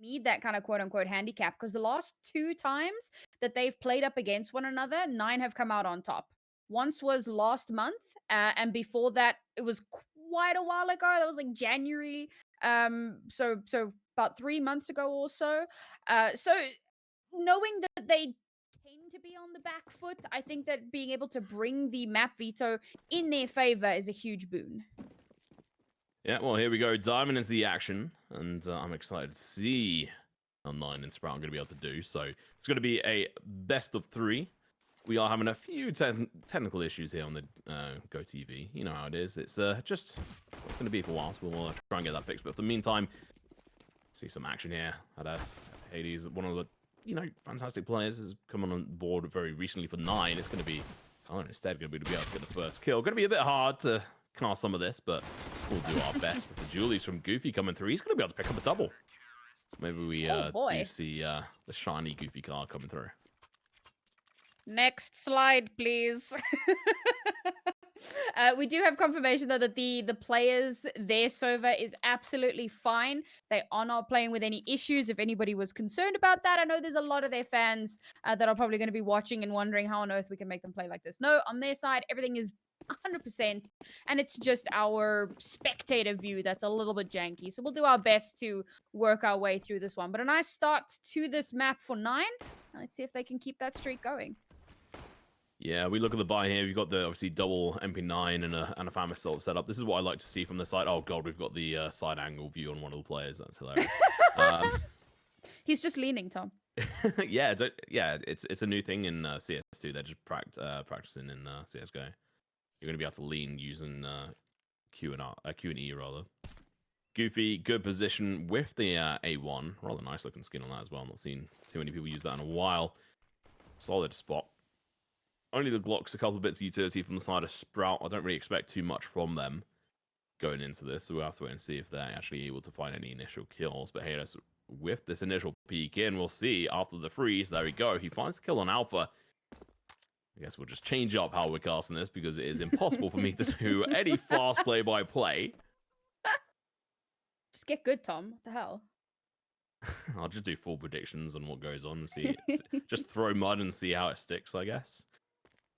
need that kind of quote unquote handicap because the last 2 times that they've played up against one another, 9 have come out on top. Once was last month, and before that, it was quite a while ago. That was like January. So about 3 months ago or so. So knowing that they tend to be on the back foot, I think that being able to bring the map veto in their favor is a huge boon. Yeah, well, here we go. Diving into the action, and I'm excited to see how 9 and Sprout are going to be able to do. So it's going to be a best of 3. We are having a few technical issues here on the Go TV. You know how it is. It's just it's going to be for a while, so we'll try and get that fixed. But for the meantime, see some action here. Hades, one of the fantastic players, has come on board very recently for 9. It's going to be instead going to be able to get the first kill. Going to be a bit hard to cast some of this, but we'll do our best with the Julies from Goofy coming through. He's going to be able to pick up a double. Maybe we do see the shiny Goofy card coming through. Next slide, please. We do have confirmation though that the players, their server is absolutely fine. They are not playing with any issues. If anybody was concerned about that, I know there's a lot of their fans that are probably going to be watching and wondering how on earth we can make them play like this. No, on their side, everything is 100%, and it's just our spectator view that's a little bit janky. So we'll do our best to work our way through this one. But a nice start to this map for 9. Let's see if they can keep that streak going. Yeah, we look at the buy here. We've got the obviously double MP9 and a famous sort of setup. This is what I like to see from the side. Oh god, we've got the side angle view on one of the players. That's hilarious. He's just leaning, Tom. yeah, it's a new thing in CS2. They're just practicing in CSGO. You're going to be able to lean using Q and E rather. Goofy, good position with the A1. Rather nice looking skin on that as well. I'm not seeing too many people use that in a while. Solid spot. Only the Glock's a couple of bits of utility from the side of Sprout. I don't really expect too much from them going into this, so we'll have to wait and see if they're actually able to find any initial kills. But hey, with this initial peek in, we'll see after the freeze. There we go. He finds the kill on Alpha. I guess we'll just change up how we're casting this because it is impossible for me to do any fast play-by-play. Just get good, Tom. What the hell? I'll just do full predictions on what goes on and see. Just throw mud and see how it sticks, I guess.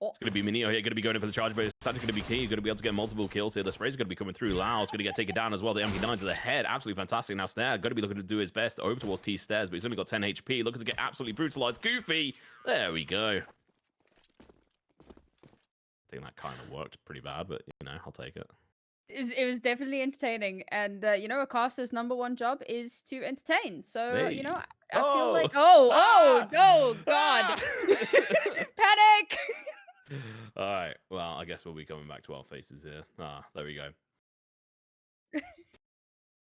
It's going to be Minio here, going to be going in for the charge, but it's actually going to be key. You're going to be able to get multiple kills here. The spray's going to be coming through. Lau's going to get taken down as well. The MP9 to the head. Absolutely fantastic. Now Stair going to be looking to do his best over towards T-Stairs, but he's only got 10 HP. Looking to get absolutely brutalized. Goofy! There we go. I think that kind of worked pretty bad, but, I'll take it. It was definitely entertaining. And, a caster's #1 job is to entertain. So, Hey. I feel like... Oh, God. Panic! All right. Well, I guess we'll be coming back to our faces here. There we go.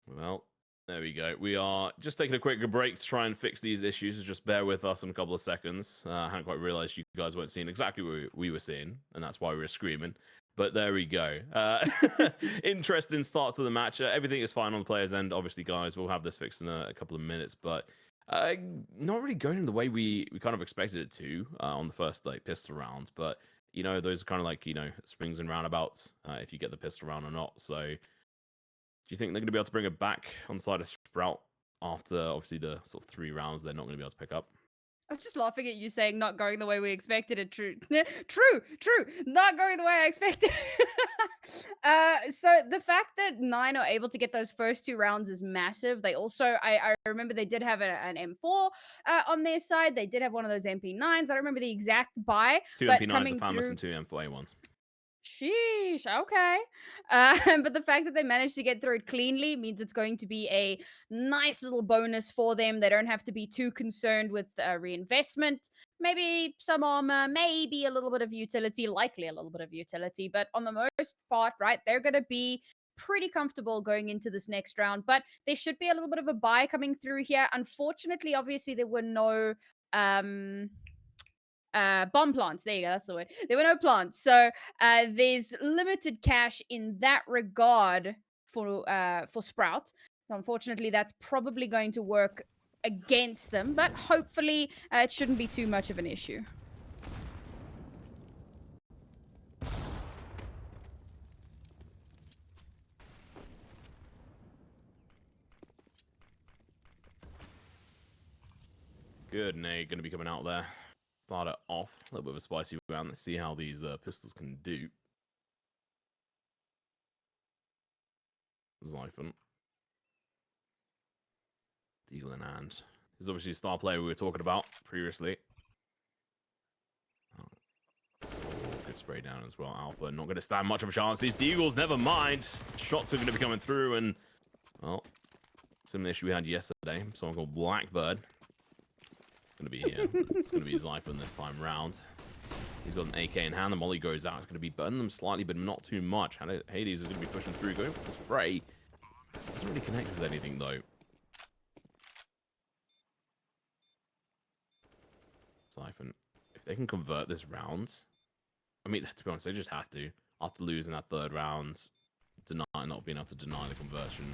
Well, there we go. We are just taking a quick break to try and fix these issues. Just bear with us in a couple of seconds. I hadn't quite realized you guys weren't seeing exactly what we were seeing, and that's why we were screaming. But there we go. Interesting start to the match. Everything is fine on the player's end. Obviously, guys, we'll have this fixed in a couple of minutes, but not really going in the way we kind of expected it to on the first pistol rounds. But those are kind of like springs and roundabouts if you get the pistol round or not. So do you think they're going to be able to bring it back on the side of Sprout after obviously the sort of 3 rounds they're not going to be able to pick up? I'm just laughing at you saying not going the way we expected it. True. Not going the way I expected. So the fact that 9 are able to get those first 2 rounds is massive. They also, I remember they did have an M4 on their side. They did have one of those MP9s. I don't remember the exact buy. 2 MP9s, a FAMAS, and 2 M4A1s. Sheesh, okay. But the fact that they managed to get through it cleanly means it's going to be a nice little bonus for them. They don't have to be too concerned with reinvestment. Maybe some armor, maybe a little bit of utility, likely a little bit of utility. But on the most part, right, they're going to be pretty comfortable going into this next round. But there should be a little bit of a buy coming through here. Unfortunately, obviously, there were no... bomb plants. There you go. That's the word. There were no plants. So there's limited cash in that regard for Sprout. So unfortunately, that's probably going to work against them. But hopefully, it shouldn't be too much of an issue. Good nade going to be coming out there. Start it off. A little bit of a spicy round. Let's see how these pistols can do. Zyphon. Deagle in hand. He's obviously a star player we were talking about previously. Oh, good spray down as well. Alpha not going to stand much of a chance. These Deagles, never mind. Shots are going to be coming through, and well, similar issue we had yesterday. Someone called Blackbird. Going to be here. It's going to be Zyphon this time round. He's got an AK in hand. The molly goes out. It's going to be burning them slightly, but not too much. Hades is going to be pushing through, going for the spray. Doesn't really connect with anything though. Zyphon, if they can convert this round, I mean, to be honest, they just have to. After losing that third round, not being able to deny the conversion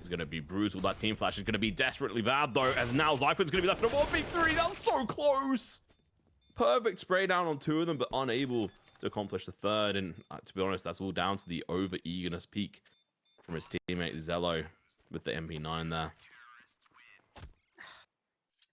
is going to be brutal. That team flash is going to be desperately bad though, as now Zyphon's going to be left in a 1v3. That was so close. Perfect spray down on two of them, but unable to accomplish the third. And to be honest, that's all down to the over-eagerness peak from his teammate Zello with the MP9 there.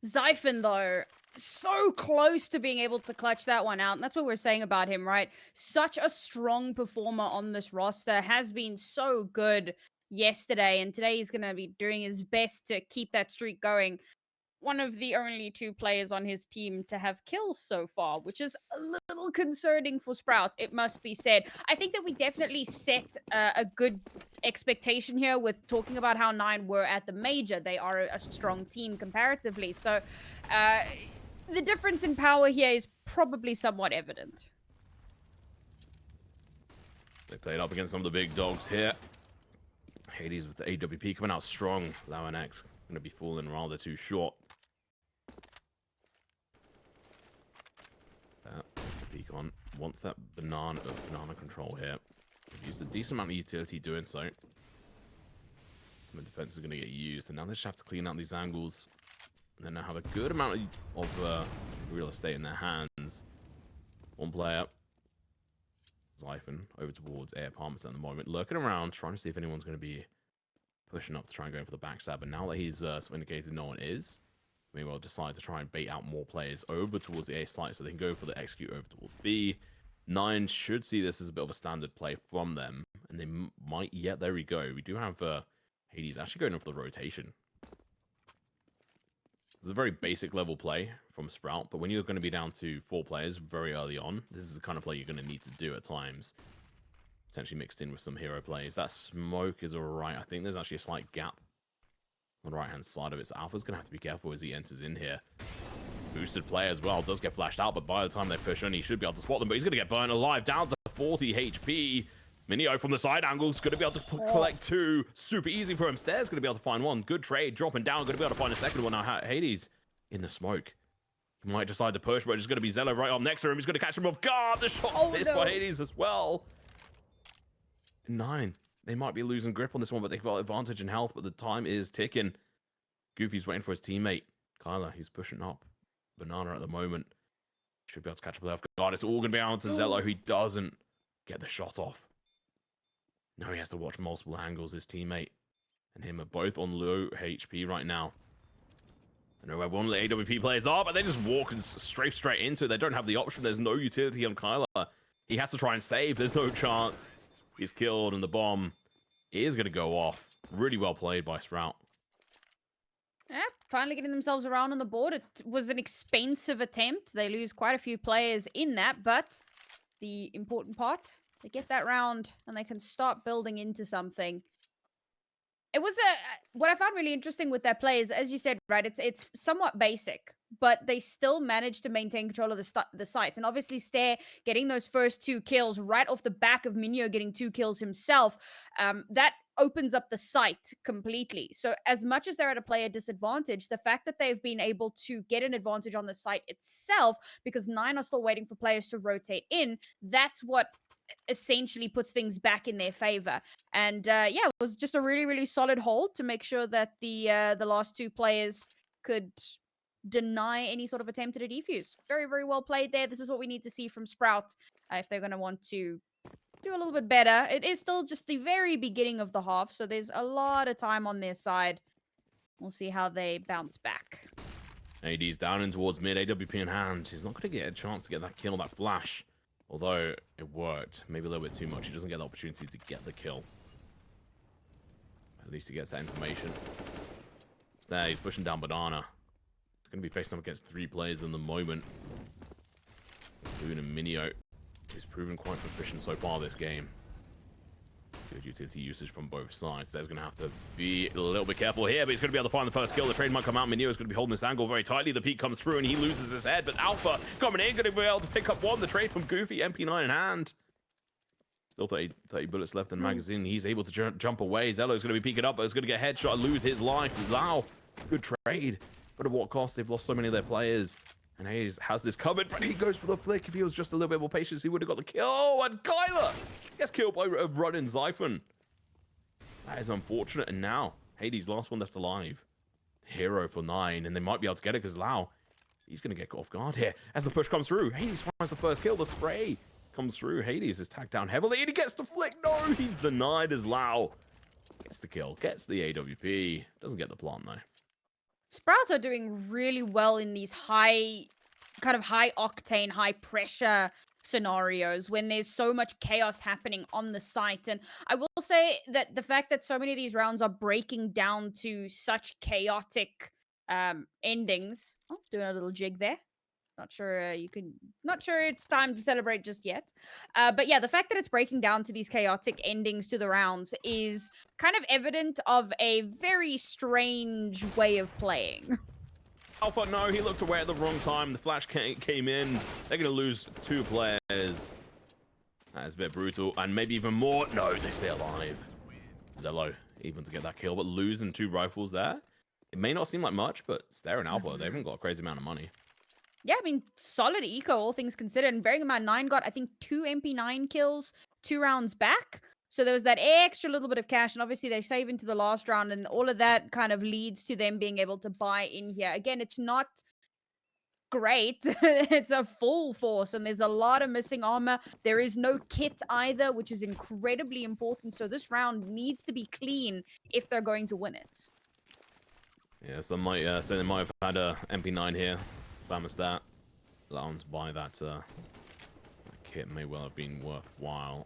Zyphon, though, so close to being able to clutch that one out. And that's what we're saying about him, right? Such a strong performer on this roster. Has been so good yesterday. And today he's going to be doing his best to keep that streak going. One of the only two players on his team to have kills so far, which is a little concerning for Sprout, it must be said. I think that we definitely set a good expectation here with talking about how 9 were at the major. They are a strong team comparatively. So the difference in power here is probably somewhat evident. They played up against some of the big dogs here. Hades with the AWP coming out strong. Lauan X going to be falling rather too short. Peek on wants that banana control here. They've used a decent amount of utility doing so. Some defense is going to get used, and now they just have to clean out these angles. And then now have a good amount of real estate in their hands. One player, Zyphon, over towards Air Apartments at the moment, lurking around, trying to see if anyone's going to be pushing up to try and go for the backstab. And now that he's indicated no one is, maybe I'll decide to try and bait out more players over towards the A site so they can go for the execute over towards B. 9 should see this as a bit of a standard play from them, and they might. Yeah, there we go. We do have Hades actually going in for the rotation. It's a very basic level play from Sprout, but when you're going to be down to 4 players very early on, this is the kind of play you're going to need to do at times. Potentially mixed in with some hero plays. That smoke is alright. I think there's actually a slight gap on the right-hand side of it. So Alpha's going to have to be careful as he enters in here. Boosted player as well. Does get flashed out, but by the time they push in, he should be able to spot them. But he's going to get burned alive. Down to 40 HP. Minio from the side angle is going to be able to collect 2. Super easy for him. StaehrH going to be able to find 1. Good trade. Dropping down. Going to be able to find a second one. Now Hades in the smoke. He might decide to push, but it's going to be Zello right up next to him. He's going to catch him off guard. The shot's missed by Hades as well. 9. They might be losing grip on this one, but they've got advantage in health, but the time is ticking. Goofy's waiting for his teammate. Kyler, he's pushing up. Banana at the moment. Should be able to catch up with guard. It's all going to be out to Zello, who doesn't get the shot off. Now he has to watch multiple angles. His teammate and him are both on low HP right now. I know where one of the AWP players are, but they just walk and straight into it. They don't have the option. There's no utility on Kyler. He has to try and save. There's no chance. He's killed, and the bomb is going to go off. Really well played by Sprout. Yeah, finally getting themselves around on the board. It was an expensive attempt. They lose quite a few players in that, but the important part, they get that round and they can start building into something. It was what I found really interesting with their players, as you said, right? It's somewhat basic, but they still managed to maintain control of the sites. And obviously, StaehrH getting those first 2 kills right off the back of Minio getting 2 kills himself, that opens up the site completely. So as much as they're at a player disadvantage, the fact that they've been able to get an advantage on the site itself, because 9 are still waiting for players to rotate in, that's what essentially puts things back in their favor. And yeah, it was just a really, really solid hold to make sure that the last 2 players could deny any sort of attempt at a defuse. Very, very well played there. This is what we need to see from Sprout if they're going to want to do a little bit better. It is still just the very beginning of the half, so there's a lot of time on their side. We'll see how they bounce back. AD's down in towards mid, AWP in hand. He's not going to get a chance to get that kill, that flash. Although it worked, maybe a little bit too much. He doesn't get the opportunity to get the kill. At least he gets that information. It's there, he's pushing down Banana. He's going to be facing up against 3 players in the moment. Including Minio, who's proven quite proficient so far this game. Good utility usage from both sides. There's going to have to be a little bit careful here, but he's going to be able to find the first kill. The trade might come out. Minio is going to be holding this angle very tightly. The peak comes through and he loses his head, but Alpha coming in, going to be able to pick up one. The trade from Goofy, MP9 in hand. Still 30 bullets left in the magazine. He's able to jump away. Zello's going to be peeking up, but he's going to get headshot and lose his life. Wow, good trade. But at what cost? They've lost so many of their players. And Hayes has this covered, but he goes for the flick. If he was just a little bit more patient, he would have got the kill. Oh, and Kyler gets killed by a running Zyphon. That is unfortunate. And now, Hades, last one left alive. Hero for 9, and they might be able to get it because Lau, he's going to get off guard here. As the push comes through, Hades finds the first kill. The spray comes through. Hades is tagged down heavily, and he gets the flick. No, he's denied as Lau gets the kill, gets the AWP. Doesn't get the plant, though. Sprouts are doing really well in these high octane, high pressure scenarios when there's so much chaos happening on the site. And I will say that the fact that so many of these rounds are breaking down to such chaotic endings. Oh, doing a little jig there. Not sure not sure it's time to celebrate just yet. But yeah, the fact that it's breaking down to these chaotic endings to the rounds is kind of evident of a very strange way of playing. Alpha, no, he looked away at the wrong time. The flash came in. They're going to lose 2 players. That's a bit brutal. And maybe even more. No, they stay alive. Zello, even to get that kill. But losing 2 rifles there, it may not seem like much, but StaehrH and Alpha, they haven't got a crazy amount of money. Yeah, I mean, solid eco, all things considered. And bearing in mind, 9 got, I think, 2 MP9 kills 2 rounds back. So there was that extra little bit of cash. And obviously, they save into the last round. And all of that kind of leads to them being able to buy in here. Again, it's not great. It's a full force. And there's a lot of missing armor. There is no kit either, which is incredibly important. So this round needs to be clean if they're going to win it. Yeah, so they might have had a MP9 here. Famous that. Allow them to buy that kit may well have been worthwhile.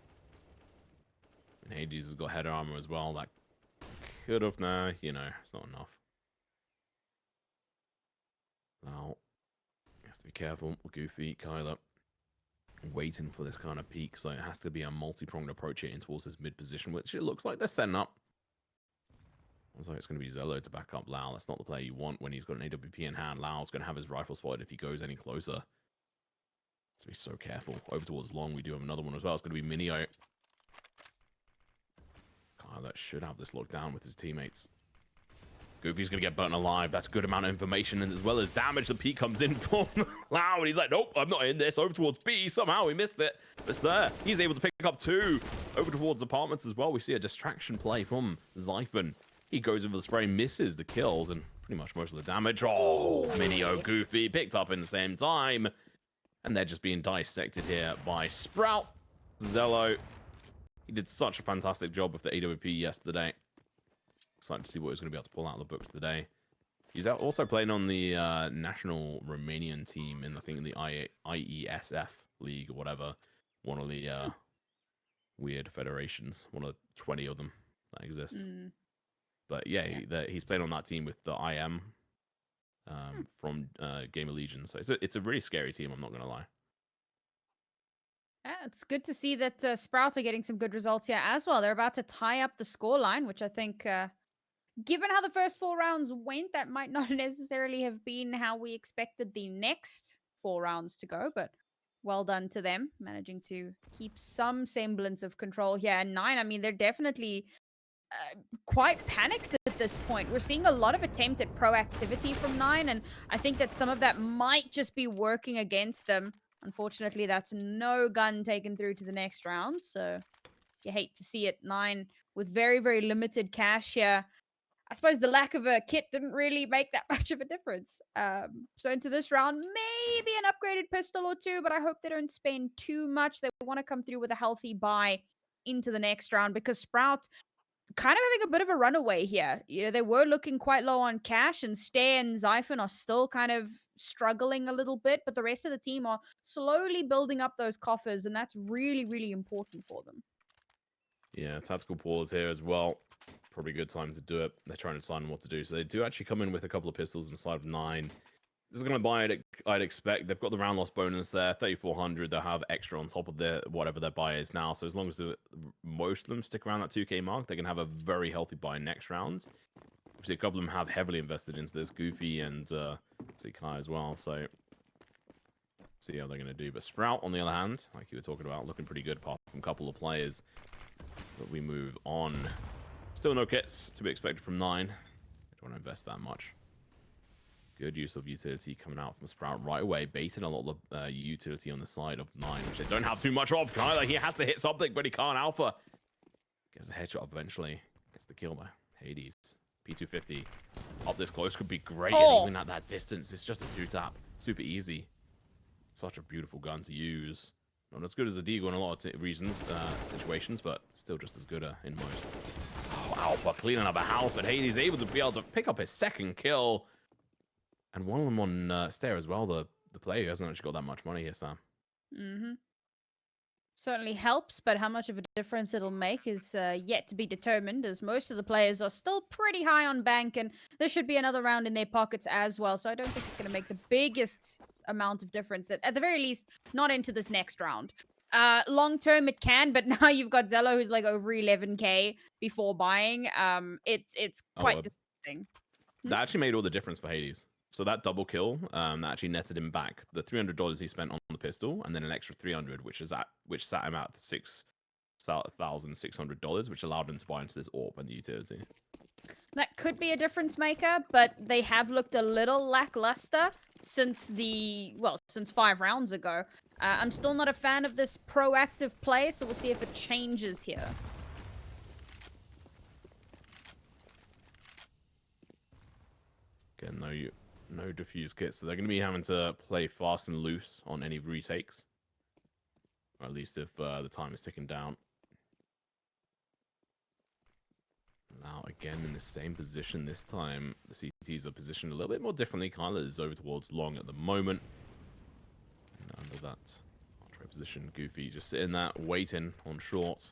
And Hades has got header armor as well. That could have, nah, you know, it's not enough. Now, you have to be careful. Goofy, Kyler, waiting for this kind of peak, so it has to be a multi-pronged approach here in towards this mid position, which it looks like they're setting up. So it's going to be Zello to back up Lau. That's not the player you want when he's got an AWP in hand. Lau's going to have his rifle spotted if he goes any closer. So be so careful. Over towards long, we do have another one as well. It's going to be Minio. That should have this locked down with his teammates. Goofy's going to get burnt alive. That's a good amount of information, and as well as damage. The peak comes in for Lau, and he's like, nope, I'm not in this. Over towards B. Somehow he missed it. It's there. He's able to pick up 2. Over towards apartments as well. We see a distraction play from Zyphon. He goes over the spray, misses the kills, and pretty much most of the damage. Oh, Minio, Goofy picked up in the same time. And they're just being dissected here by Sprout. Zello. He did such a fantastic job with the AWP yesterday. Excited to see what he's going to be able to pull out of the books today. He's also playing on the national Romanian team in, I think, in the IESF league or whatever. One of the weird federations. One of 20 of them that exist. But yeah, he's playing on that team with the IM from Game of Legion. So it's a really scary team, I'm not going to lie. Yeah, it's good to see that Sprout are getting some good results here as well. They're about to tie up the scoreline, which I think, given how the first 4 rounds went, that might not necessarily have been how we expected the next 4 rounds to go. But well done to them, managing to keep some semblance of control here. And 9, I mean, they're definitely quite panicked at this point. We're seeing a lot of attempt at proactivity from 9, and I think that some of that might just be working against them. Unfortunately, that's no gun taken through to the next round, so you hate to see it. 9 with very, very limited cash here. I suppose the lack of a kit didn't really make that much of a difference. So into this round, maybe an upgraded pistol or 2, but I hope they don't spend too much. They want to come through with a healthy buy into the next round, because Sprout, kind of having a bit of a runaway here. You know, they were looking quite low on cash, and Staehr and Zyphon are still kind of struggling a little bit, but the rest of the team are slowly building up those coffers, and that's really, really important for them. Yeah, tactical pause here as well. Probably a good time to do it. They're trying to decide on what to do. So they do actually come in with a couple of pistols and a side of 9. This is going to buy it, I'd expect. They've got the round loss bonus there, 3,400. They'll have extra on top of their whatever their buy is now. So as long as most of them stick around that 2K mark, they can have a very healthy buy next round. Obviously, a couple of them have heavily invested into this, Goofy and Kai as well. So see how they're going to do. But Sprout, on the other hand, like you were talking about, looking pretty good apart from a couple of players. But we move on. Still no kits to be expected from 9. Don't want to invest that much. Good use of utility coming out from Sprout right away, baiting a lot of the utility on the side of 9, which they don't have too much of. Kyler, he has to hit something, but he can't. Alpha gets the headshot eventually. Gets the kill by Hades. P250 up this close could be great, and even at that distance, it's just a 2-tap. Super easy. Such a beautiful gun to use. Not as good as a Deagle in a lot of reasons, situations, but still just as good in most. Oh, Alpha cleaning up a house, but Hades able to be able to pick up his second kill. And one of them on Staehr as well, the player who hasn't actually got that much money here, Sam. Mm-hmm. Certainly helps, but how much of a difference it'll make is yet to be determined, as most of the players are still pretty high on bank, and there should be another round in their pockets as well, so I don't think it's going to make the biggest amount of difference, at the very least, not into this next round. Long term, it can, but now you've got Zello, who's like over 11k before buying. It's quite disgusting. That actually made all the difference for Hades. So that double kill, that actually netted him back the $300 he spent on the pistol, and then an extra 300, which sat him at $6,600, which allowed him to buy into this AWP and the utility. That could be a difference maker, but they have looked a little lackluster since 5 rounds ago. I'm still not a fan of this proactive play, so we'll see if it changes here. Again, no defuse kits, so they're going to be having to play fast and loose on any retakes. Or at least if the time is ticking down. Now, again, in the same position this time, the CTs are positioned a little bit more differently. Kyler is over towards long at the moment. And under that archway position, Goofy just sitting there, waiting on short.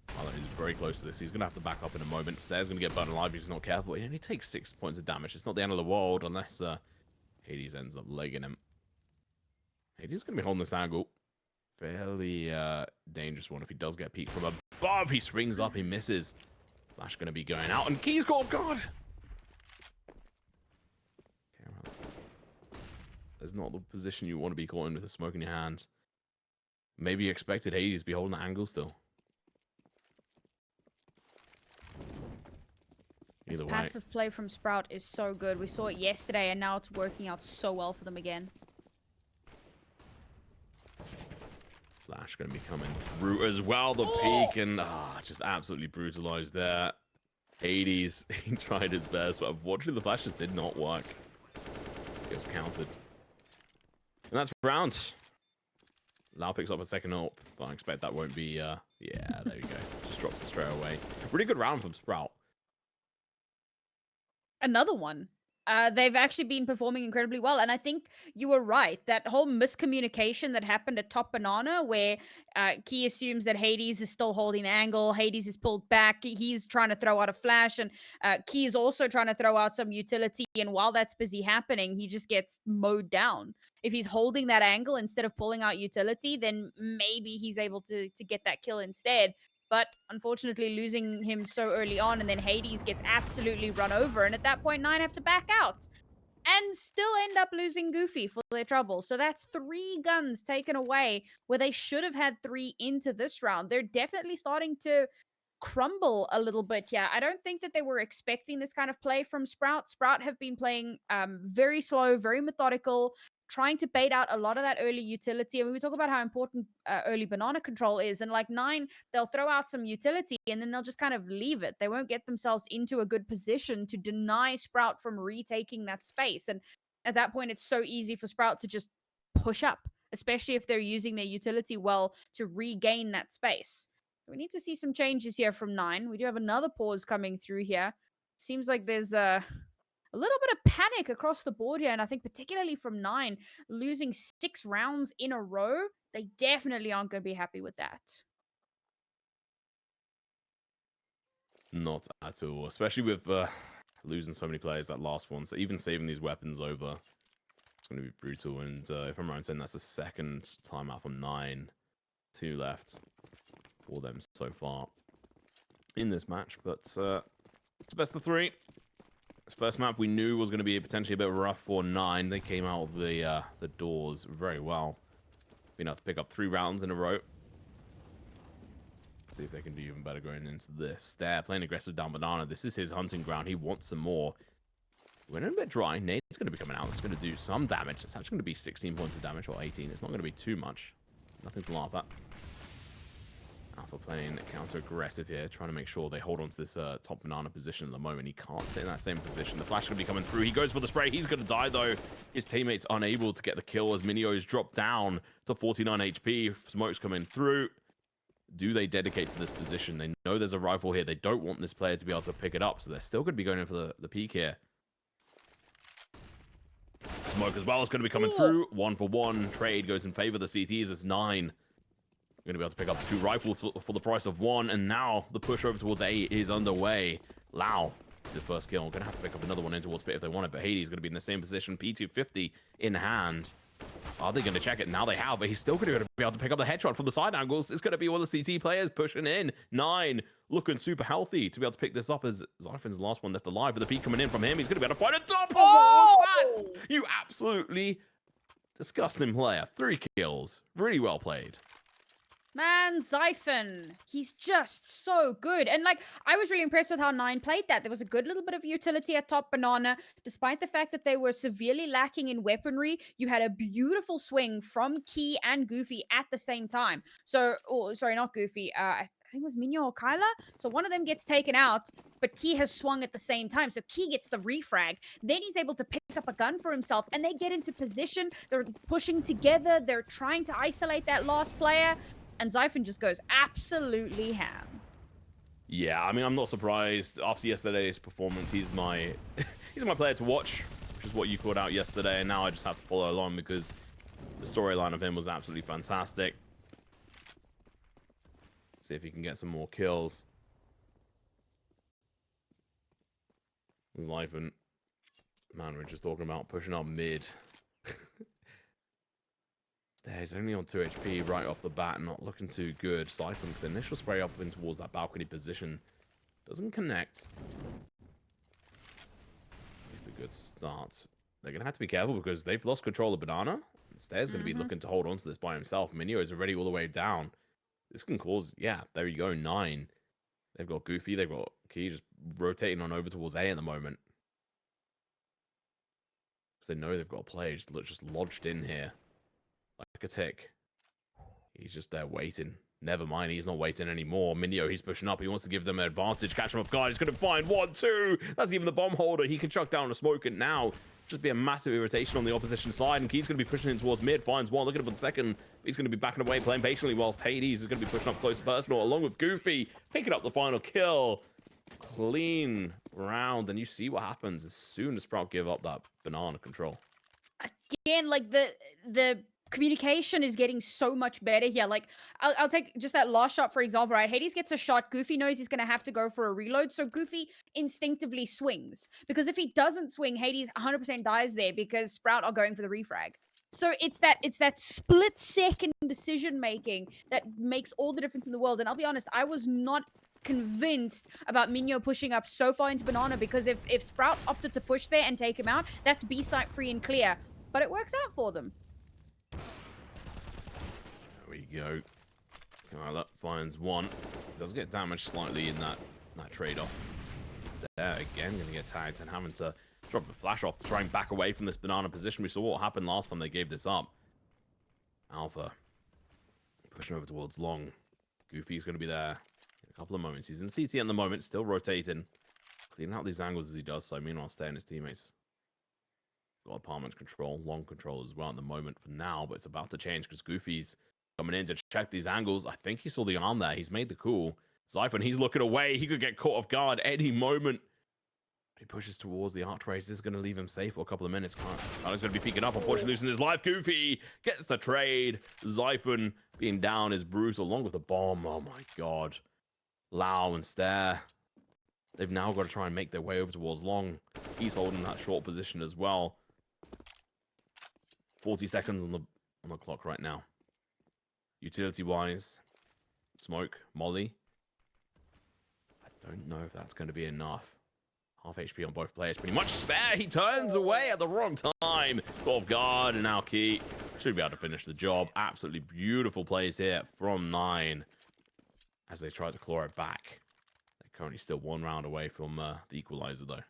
Kyler is very close to this. He's going to have to back up in a moment. Staehr's going to get burned alive if he's not careful. He only takes 6 points of damage. It's not the end of the world unless Hades ends up legging him. Hades is going to be holding this angle. Fairly dangerous one if he does get peeked from above. He swings up, he misses. Flash going to be going out, and Key's got God. There's not the position you want to be caught in with a smoke in your hand. Maybe you expected Hades to be holding the angle still. This passive play from Sprout is so good. We saw it yesterday, and now it's working out so well for them again. Flash going to be coming through as well. The peak, and just absolutely brutalized there. Hades, he tried his best, but unfortunately the flash just did not work. It was countered. And that's round. Lau picks up a second AWP, but I expect that won't be, yeah, there you go. Just drops it straight away. Really good round from Sprout. Another one. They've actually been performing incredibly well, and I think you were right. That whole miscommunication that happened at Top Banana, where Key assumes that Hades is still holding the angle, Hades is pulled back, he's trying to throw out a flash, and Key is also trying to throw out some utility, and while that's busy happening, he just gets mowed down. If he's holding that angle instead of pulling out utility, then maybe he's able to get that kill instead. But unfortunately, losing him so early on, and then Hades gets absolutely run over. And at that point, 9 have to back out and still end up losing Goofy for their trouble. So that's 3 guns taken away where they should have had 3 into this round. They're definitely starting to crumble a little bit. Yeah, I don't think that they were expecting this kind of play from Sprout. Sprout have been playing very slow, very methodical, trying to bait out a lot of that early utility. I mean, we talk about how important early banana control is, and like 9, they'll throw out some utility and then they'll just kind of leave it. They won't get themselves into a good position to deny Sprout from retaking that space. And at that point, it's so easy for Sprout to just push up, especially if they're using their utility well to regain that space. We need to see some changes here from 9. We do have another pause coming through here. Seems like there's a little bit of panic across the board here, and I think particularly from 9, losing 6 rounds in a row, they definitely aren't going to be happy with that. Not at all, especially with losing so many players that last one. So even saving these weapons over, it's going to be brutal. And if I'm right in saying that's the second time out from 9, 2 left for them so far in this match. But it's the best of 3. This first map we knew was going to be potentially a bit rough for 9. They came out of the doors very well. Being able to pick up 3 rounds in a row. See if they can do even better going into this. Stair playing aggressive down banana. This is his hunting ground. He wants some more. We're a bit dry. Nade's going to be coming out. It's going to do some damage. It's actually going to be 16 points of damage or 18. It's not going to be too much. Nothing to laugh at. Alpha playing counter-aggressive here, trying to make sure they hold on to this top banana position at the moment. He can't sit in that same position. The flash is going to be coming through. He goes for the spray. He's going to die, though. His teammate's unable to get the kill as Minio is dropped down to 49 HP. Smoke's coming through. Do they dedicate to this position? They know there's a rifle here. They don't want this player to be able to pick it up, so they're still going to be going in for the peek here. Smoke as well is going to be coming through. 1-for-1 trade goes in favor of the CTs as 9. Going to be able to pick up 2 rifles for the price of 1, and now the push over towards A is underway. Lau, the first kill. Going to have to pick up another one in towards Pit if they want it, but Hades is going to be in the same position. P250 in hand. Are they going to check it? Now they have, but he's still going to be able to pick up the headshot from the side angles. It's going to be all the CT players pushing in. 9 looking super healthy to be able to pick this up as Zyphon's the last one left alive. But the peek coming in from him, he's going to be able to find a double. What's that? You absolutely disgusting player. 3 kills. Really well played. Man, Zyphon, he's just so good. And like, I was really impressed with how 9 played that. There was a good little bit of utility at top banana. Despite the fact that they were severely lacking in weaponry, you had a beautiful swing from Key and Goofy at the same time. So, sorry, not Goofy. I think it was Minyo or Kyla. So one of them gets taken out, but Key has swung at the same time. So Key gets the refrag. Then he's able to pick up a gun for himself, and they get into position. They're pushing together. They're trying to isolate that last player. And Zyphon just goes absolutely ham. Yeah, I mean, I'm not surprised. After yesterday's performance, he's my he's my player to watch, which is what you called out yesterday. And now I just have to follow along because the storyline of him was absolutely fantastic. See if he can get some more kills. Zyphon, man, we're just talking about pushing up mid. He's only on 2 HP right off the bat, not looking too good. Zyphon with the initial spray up in towards that balcony position. Doesn't connect. It's a good start. They're going to have to be careful because they've lost control of Banana. Staehr's going to be looking to hold on to this by himself. Minio is already all the way down. This can cause, yeah, there you go, 9. They've got Goofy, they've got Key just rotating on over towards A at the moment. Because they know they've got a player just lodged in here. Like a tick. He's just there waiting. Never mind, he's not waiting anymore. Minio, he's pushing up. He wants to give them an advantage. Catch him off guard. He's going to find 1, 2. That's even the bomb holder. He can chuck down a smoke and now just be a massive irritation on the opposition side. And Key's going to be pushing in towards mid. Finds 1. Looking for the second. He's going to be backing away, playing patiently whilst Hades is going to be pushing up close to personal along with Goofy. Picking up the final kill. Clean round. And you see what happens as soon as Sprout give up that banana control. Again, like the communication is getting so much better here. Like, I'll take just that last shot, for example, right? Hades gets a shot. Goofy knows he's going to have to go for a reload. So Goofy instinctively swings. Because if he doesn't swing, Hades 100% dies there because Sprout are going for the refrag. So it's that split-second decision-making that makes all the difference in the world. And I'll be honest, I was not convinced about Minyo pushing up so far into Banana because if Sprout opted to push there and take him out, that's B-site free and clear. But it works out for them. There we go. Kyla finds 1. Does get damaged slightly in that trade-off. There again, going to get tagged and having to drop the flash off to try and back away from this banana position. We saw what happened last time they gave this up. Alpha pushing over towards long. Goofy's going to be there in a couple of moments. He's in CT at the moment, still rotating. Cleaning out these angles as he does so. Meanwhile, Staehr and his teammates got apartment control, long control as well at the moment for now, but it's about to change because Goofy's Coming in to check these angles. I think he saw the arm there. He's made the call. Zyphon, he's looking away. He could get caught off guard any moment. He pushes towards the archway. This is going to leave him safe for a couple of minutes. Kyle's going to be peeking up. Unfortunately, losing his life. Goofy gets the trade. Zyphon being down is brutal, along with the bomb. Oh my god. Lau and Stair. They've now got to try and make their way over towards Long. He's holding that short position as well. 40 seconds on the clock right now. Utility-wise, smoke, molly. I don't know if that's going to be enough. Half HP on both players, pretty much. There, he turns away at the wrong time. Caught off guard, and now Key should be able to finish the job. Absolutely beautiful plays here from 9 as they try to claw it back. They're currently still 1 round away from the equalizer, though.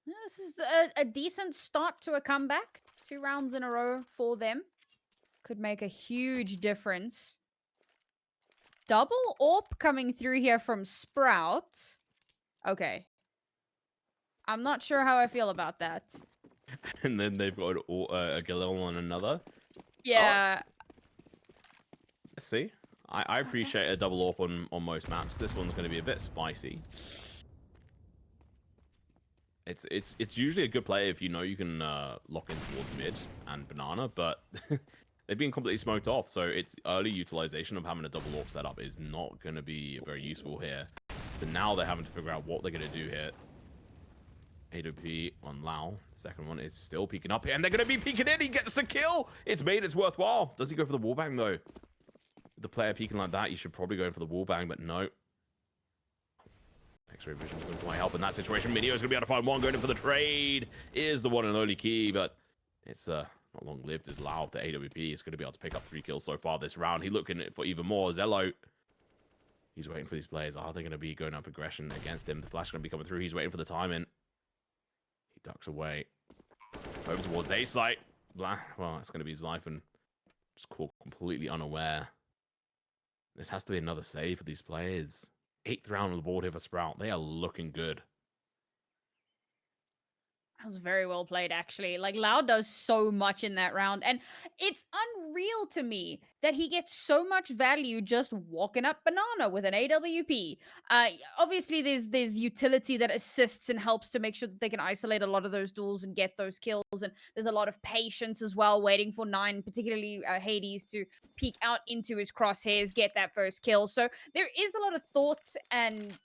This is a decent start to a comeback. 2 rounds in a row for them. Could make a huge difference. Double AWP coming through here from Sprout. Okay. I'm not sure how I feel about that. And then they've got a Galil on another. Yeah. Oh. Let's see. I appreciate a double AWP on most maps. This one's going to be a bit spicy. It's usually a good play if you know you can lock in towards mid and banana, but they've been completely smoked off. So its early utilization of having a double AWP setup is not going to be very useful here. So now they're having to figure out what they're going to do here. AWP on Lau. The second one is still peeking up here, and they're going to be peeking in. He gets the kill. It's made its worthwhile. Does he go for the wallbang, though? With the player peeking like that, you should probably go in for the wallbang, but no. X-ray vision doesn't quite help in that situation. Minio is going to be able to find one. Going in for the trade is the one and only Key, but it's not long-lived as Lau. The AWP is going to be able to pick up 3 kills so far this round. He's looking for even more. Zello, he's waiting for these players. Are they going to be going up aggression against him? The flash is going to be coming through. He's waiting for the timing. He ducks away. Over towards A site. Well, it's going to be Zyphon. Just caught completely unaware. This has to be another save for these players. 8th round on the board here for Sprout. They are looking good. That was very well played, actually. Like, Lau does so much in that round. And it's unreal to me that he gets so much value just walking up banana with an AWP. Obviously, there's utility that assists and helps to make sure that they can isolate a lot of those duels and get those kills. And there's a lot of patience as well, waiting for 9, particularly Hades, to peek out into his crosshairs, get that first kill. So there is a lot of thought and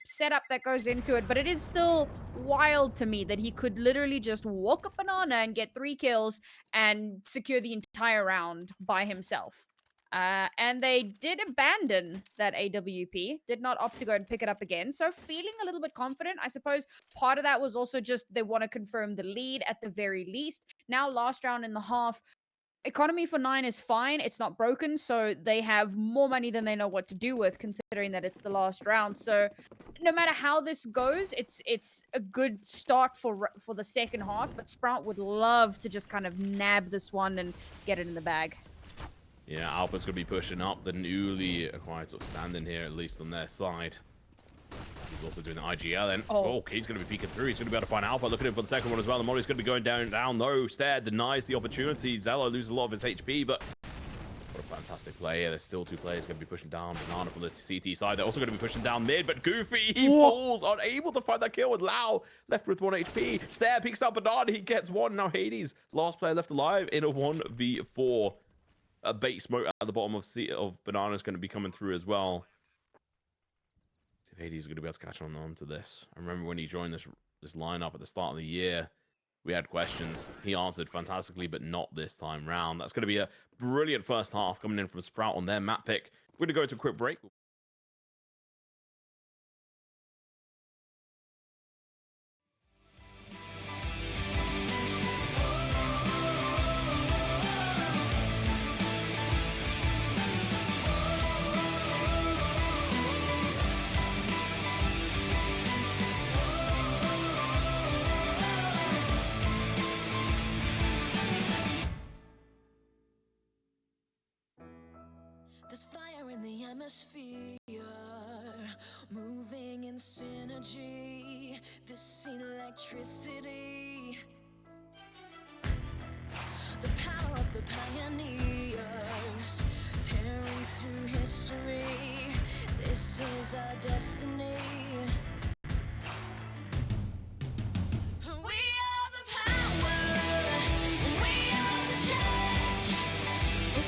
setup that goes into it, but it is still wild to me that he could literally just walk a banana and get 3 kills and secure the entire round by himself. And they did abandon that AWP, did not opt to go and pick it up again. So feeling a little bit confident. I suppose part of that was also just they want to confirm the lead at the very least. Now, last round in the half, economy for 9 is fine. It's not broken, so they have more money than they know what to do with, considering that it's the last round. So no matter how this goes, it's a good start for the second half, but Sprout would love to just kind of nab this one and get it in the bag. Yeah, Alpha's going to be pushing up. The newly acquired sort of standing here, at least on their side. He's also doing the IGL, and Key's going to be peeking through. He's going to be able to find Alpha. Look at him for the second one as well. The Molly's going to be going down. No, Stair denies the opportunity. Zello loses a lot of his HP, but what a fantastic play here. There's still 2 players going to be pushing down. Banana from the CT side. They're also going to be pushing down mid, but Goofy, he falls, unable to find that kill with Lau left with 1 HP. Stair peeks out Banana. He gets 1. Now Hades, last player left alive in a 1v4. A bait smoke at the bottom of Banana is going to be coming through as well. If Hades is going to be able to catch on to this. I remember when he joined this lineup at the start of the year, we had questions. He answered fantastically, but not this time round. That's going to be a brilliant first half coming in from Sprout on their map pick. We're going to go to a quick break. There's fire in the atmosphere, moving in synergy, this electricity, the power of the pioneers, tearing through history. This is our destiny. We are the power. We are the change.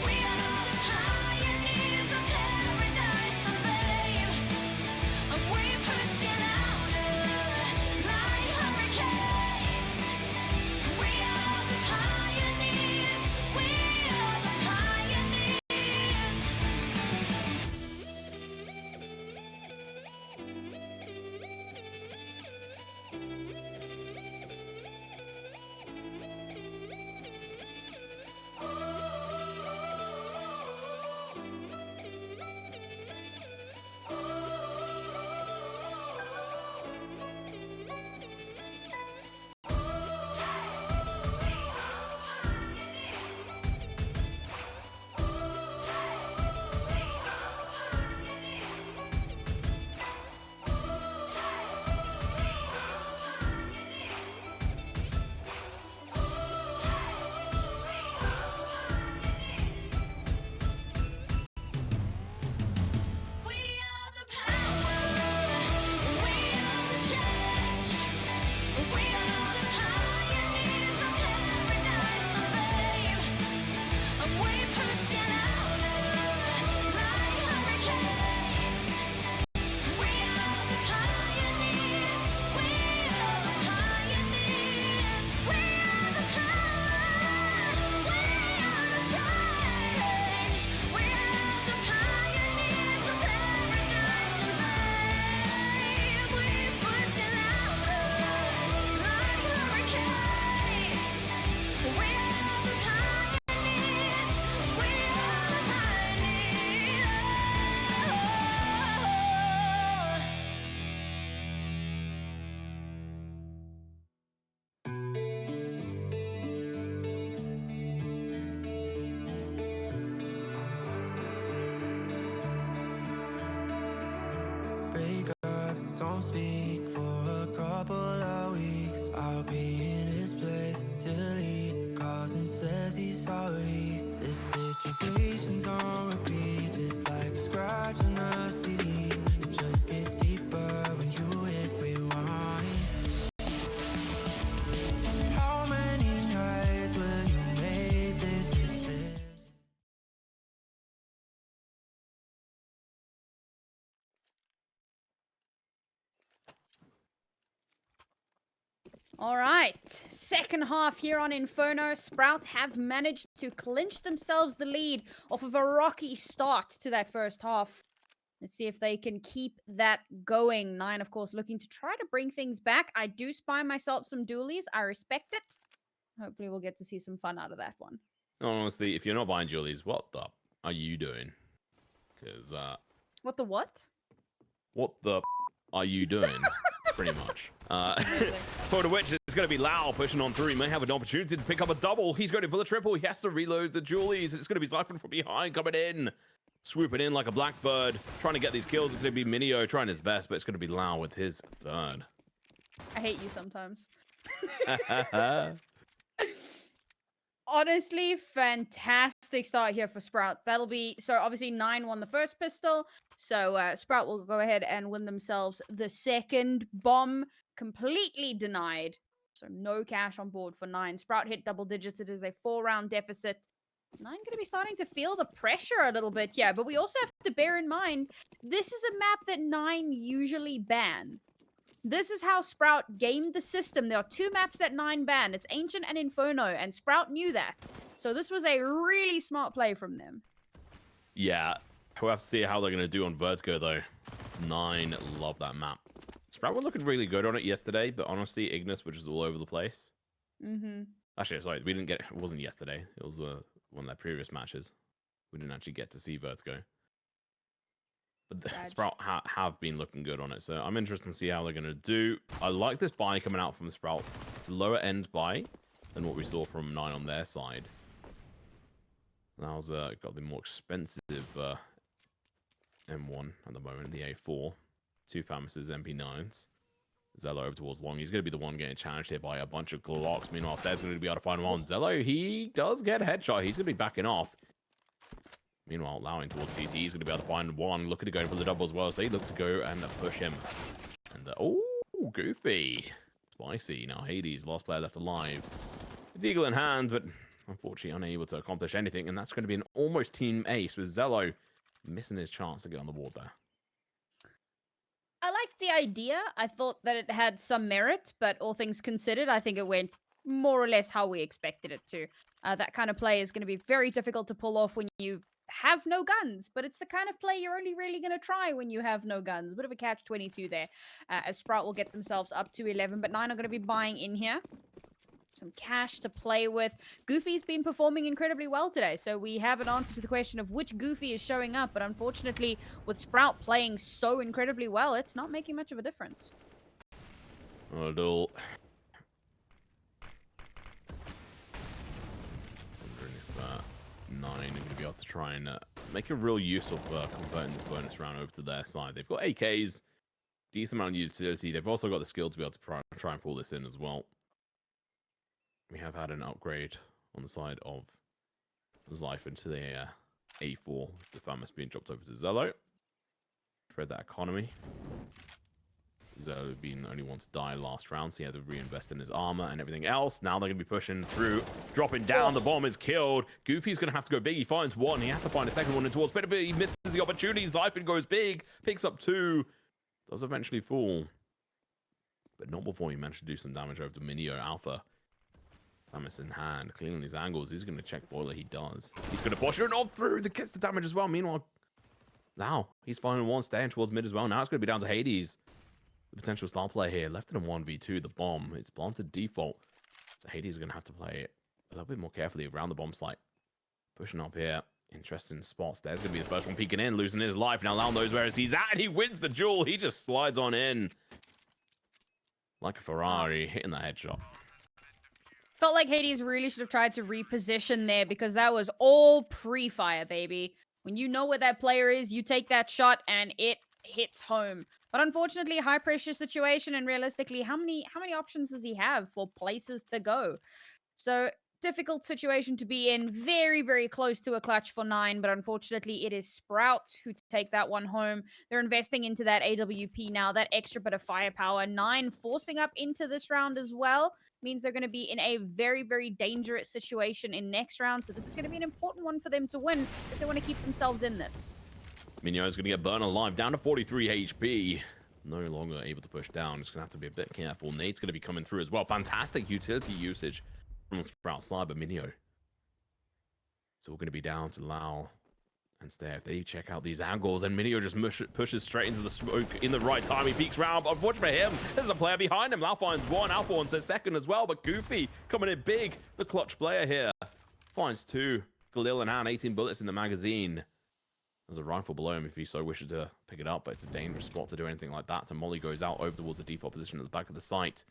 We are the pioneers of paradise and fame. And we push it louder like hurricanes. We are the pioneers. We are the pioneers. We are the power. We are the change. We are the pioneers of paradise and fame. And we push it louder like hurricanes. We are the pioneers. We are the pioneers. We are the power. We are the change. We are the pioneers of paradise and fame. We push it louder like hurricanes. We are the pioneers. We are the pioneers. Break up, don't speak for a couple of weeks. I'll be in his place till he calls and says he's sorry. This situation's on repeat, just like a scratch on a CD. It just gets deeper when you hit rewind. How many nights will you make this decision? All right, second half here on Inferno. Sprout have managed to clinch themselves the lead off of a rocky start to that first half. Let's see if they can keep that going. Nine, of course, looking to try to bring things back. I do spy myself some dualies. I respect it. Hopefully we'll get to see some fun out of that one. Honestly, if you're not buying Julie's, what the are you doing? Because What the what? what the are you doing? Pretty much. Amazing. For the Witch, it's going to be Lau pushing on through. He may have an opportunity to pick up a double. He's going for the triple. He has to reload the Julies. It's going to be Zyphon from behind coming in. Swooping in like a blackbird. Trying to get these kills. It's going to be Minio trying his best, but it's going to be Lau with his third. I hate you sometimes. Honestly, fantastic start here for Sprout. That'll be, so obviously 9 won the first pistol. So Sprout will go ahead and win themselves the second. Bomb completely denied. So no cash on board for 9. Sprout hit double digits. It is a 4-round deficit. 9 going to be starting to feel the pressure a little bit, yeah. But we also have to bear in mind, this is a map that 9 usually ban. This is how Sprout gamed the system. There are 2 maps that 9 ban. It's Ancient and Inferno, and Sprout knew that. So this was a really smart play from them. Yeah, we'll have to see how they're going to do on Vertigo, though. 9 love that map. Sprout were looking really good on it yesterday, but honestly, Ignis, which was all over the place. Mm-hmm. Actually, sorry, we didn't get it. Wasn't yesterday. It was one of their previous matches. We didn't actually get to see Vertigo. But Sprout have been looking good on it, so I'm interested to see how they're going to do. I like this buy coming out from Sprout. It's a lower end buy than what we saw from 9 on their side. Now got the more expensive M1 at the moment, the A4. 2 Famouses, MP9s. Zello over towards long. He's going to be the one getting challenged here by a bunch of Glocks. Meanwhile, Staehr's going to be able to find one. Zello, he does get a headshot. He's going to be backing off. Meanwhile, allowing towards CT, he's going to be able to find one. Looking to go for the double as well, so they look to go and push him. And, oh, Goofy. Spicy. Now, Hades, last player left alive. Deagle in hand, but unfortunately unable to accomplish anything. And that's going to be an almost team ace with Zello missing his chance to get on the board there. I liked the idea. I thought that it had some merit, but all things considered, I think it went more or less how we expected it to. That kind of play is going to be very difficult to pull off when you have no guns, but it's the kind of play you're only really going to try when you have no guns. A bit of a catch-22 there, as Sprout will get themselves up to 11, but 9 are going to be buying in here. Some cash to play with. Goofy's been performing incredibly well today, so we have an answer to the question of which Goofy is showing up, but unfortunately, with Sprout playing so incredibly well, it's not making much of a difference. Although, wondering if 9 are going to be able to try and make a real use of converting this bonus round over to their side. They've got AKs, decent amount of utility. They've also got the skill to be able to try and pull this in as well. We have had an upgrade on the side of Zyphon to the A4. The Famus being dropped over to Zello. Spread that economy. Zello being the only one to die last round, so he had to reinvest in his armor and everything else. Now they're going to be pushing through, dropping down. The bomb is killed. Goofy's going to have to go big. He finds one. He has to find a second one in towards better, but he misses the opportunity. Zyphon goes big, picks up 2. Does eventually fall, but not before he managed to do some damage over to Minio Alpha. Famus in hand, cleaning his angles. He's going to check Boiler. He does. He's going to push it on through. That gets the damage as well. Meanwhile, now he's finding one, staying towards mid as well. Now it's going to be down to Hades, the potential star player here. Left in a 1v2. The bomb. It's planted default. So Hades is going to have to play a little bit more carefully around the bomb site. Pushing up here. Interesting spots. There's going to be the first one peeking in, losing his life. Now Lau knows where he's at, and he wins the duel. He just slides on in like a Ferrari, hitting that headshot. Felt like Hades really should have tried to reposition there because that was all pre-fire, baby. When you know where that player is, you take that shot and it hits home. But unfortunately, high pressure situation, and realistically, how many options does he have for places to go? So difficult situation to be in. Very, very close to a clutch for 9, but unfortunately it is Sprout who take that one home. They're investing into that AWP now, that extra bit of firepower. 9 forcing up into this round as well means they're going to be in a very, very dangerous situation in next round. So this is going to be an important one for them to win if they want to keep themselves in this. Minio is going to get burned alive, down to 43 HP. No longer able to push down. Just going to have to be a bit careful. Nate's going to be coming through as well. Fantastic utility usage from Sprout-StaehrH, but Minio. So we're going to be down to Lau and Staehr. If they check out these angles, and Minio just pushes straight into the smoke in the right time. He peeks round, but unfortunately for him, there's a player behind him. Lau finds one. Alpha wants a second as well, but Goofy coming in big. The clutch player here finds 2. Galil in hand, 18 bullets in the magazine. There's a rifle below him if he so wishes to pick it up, but it's a dangerous spot to do anything like that. So Molly goes out over towards the default position at the back of the site,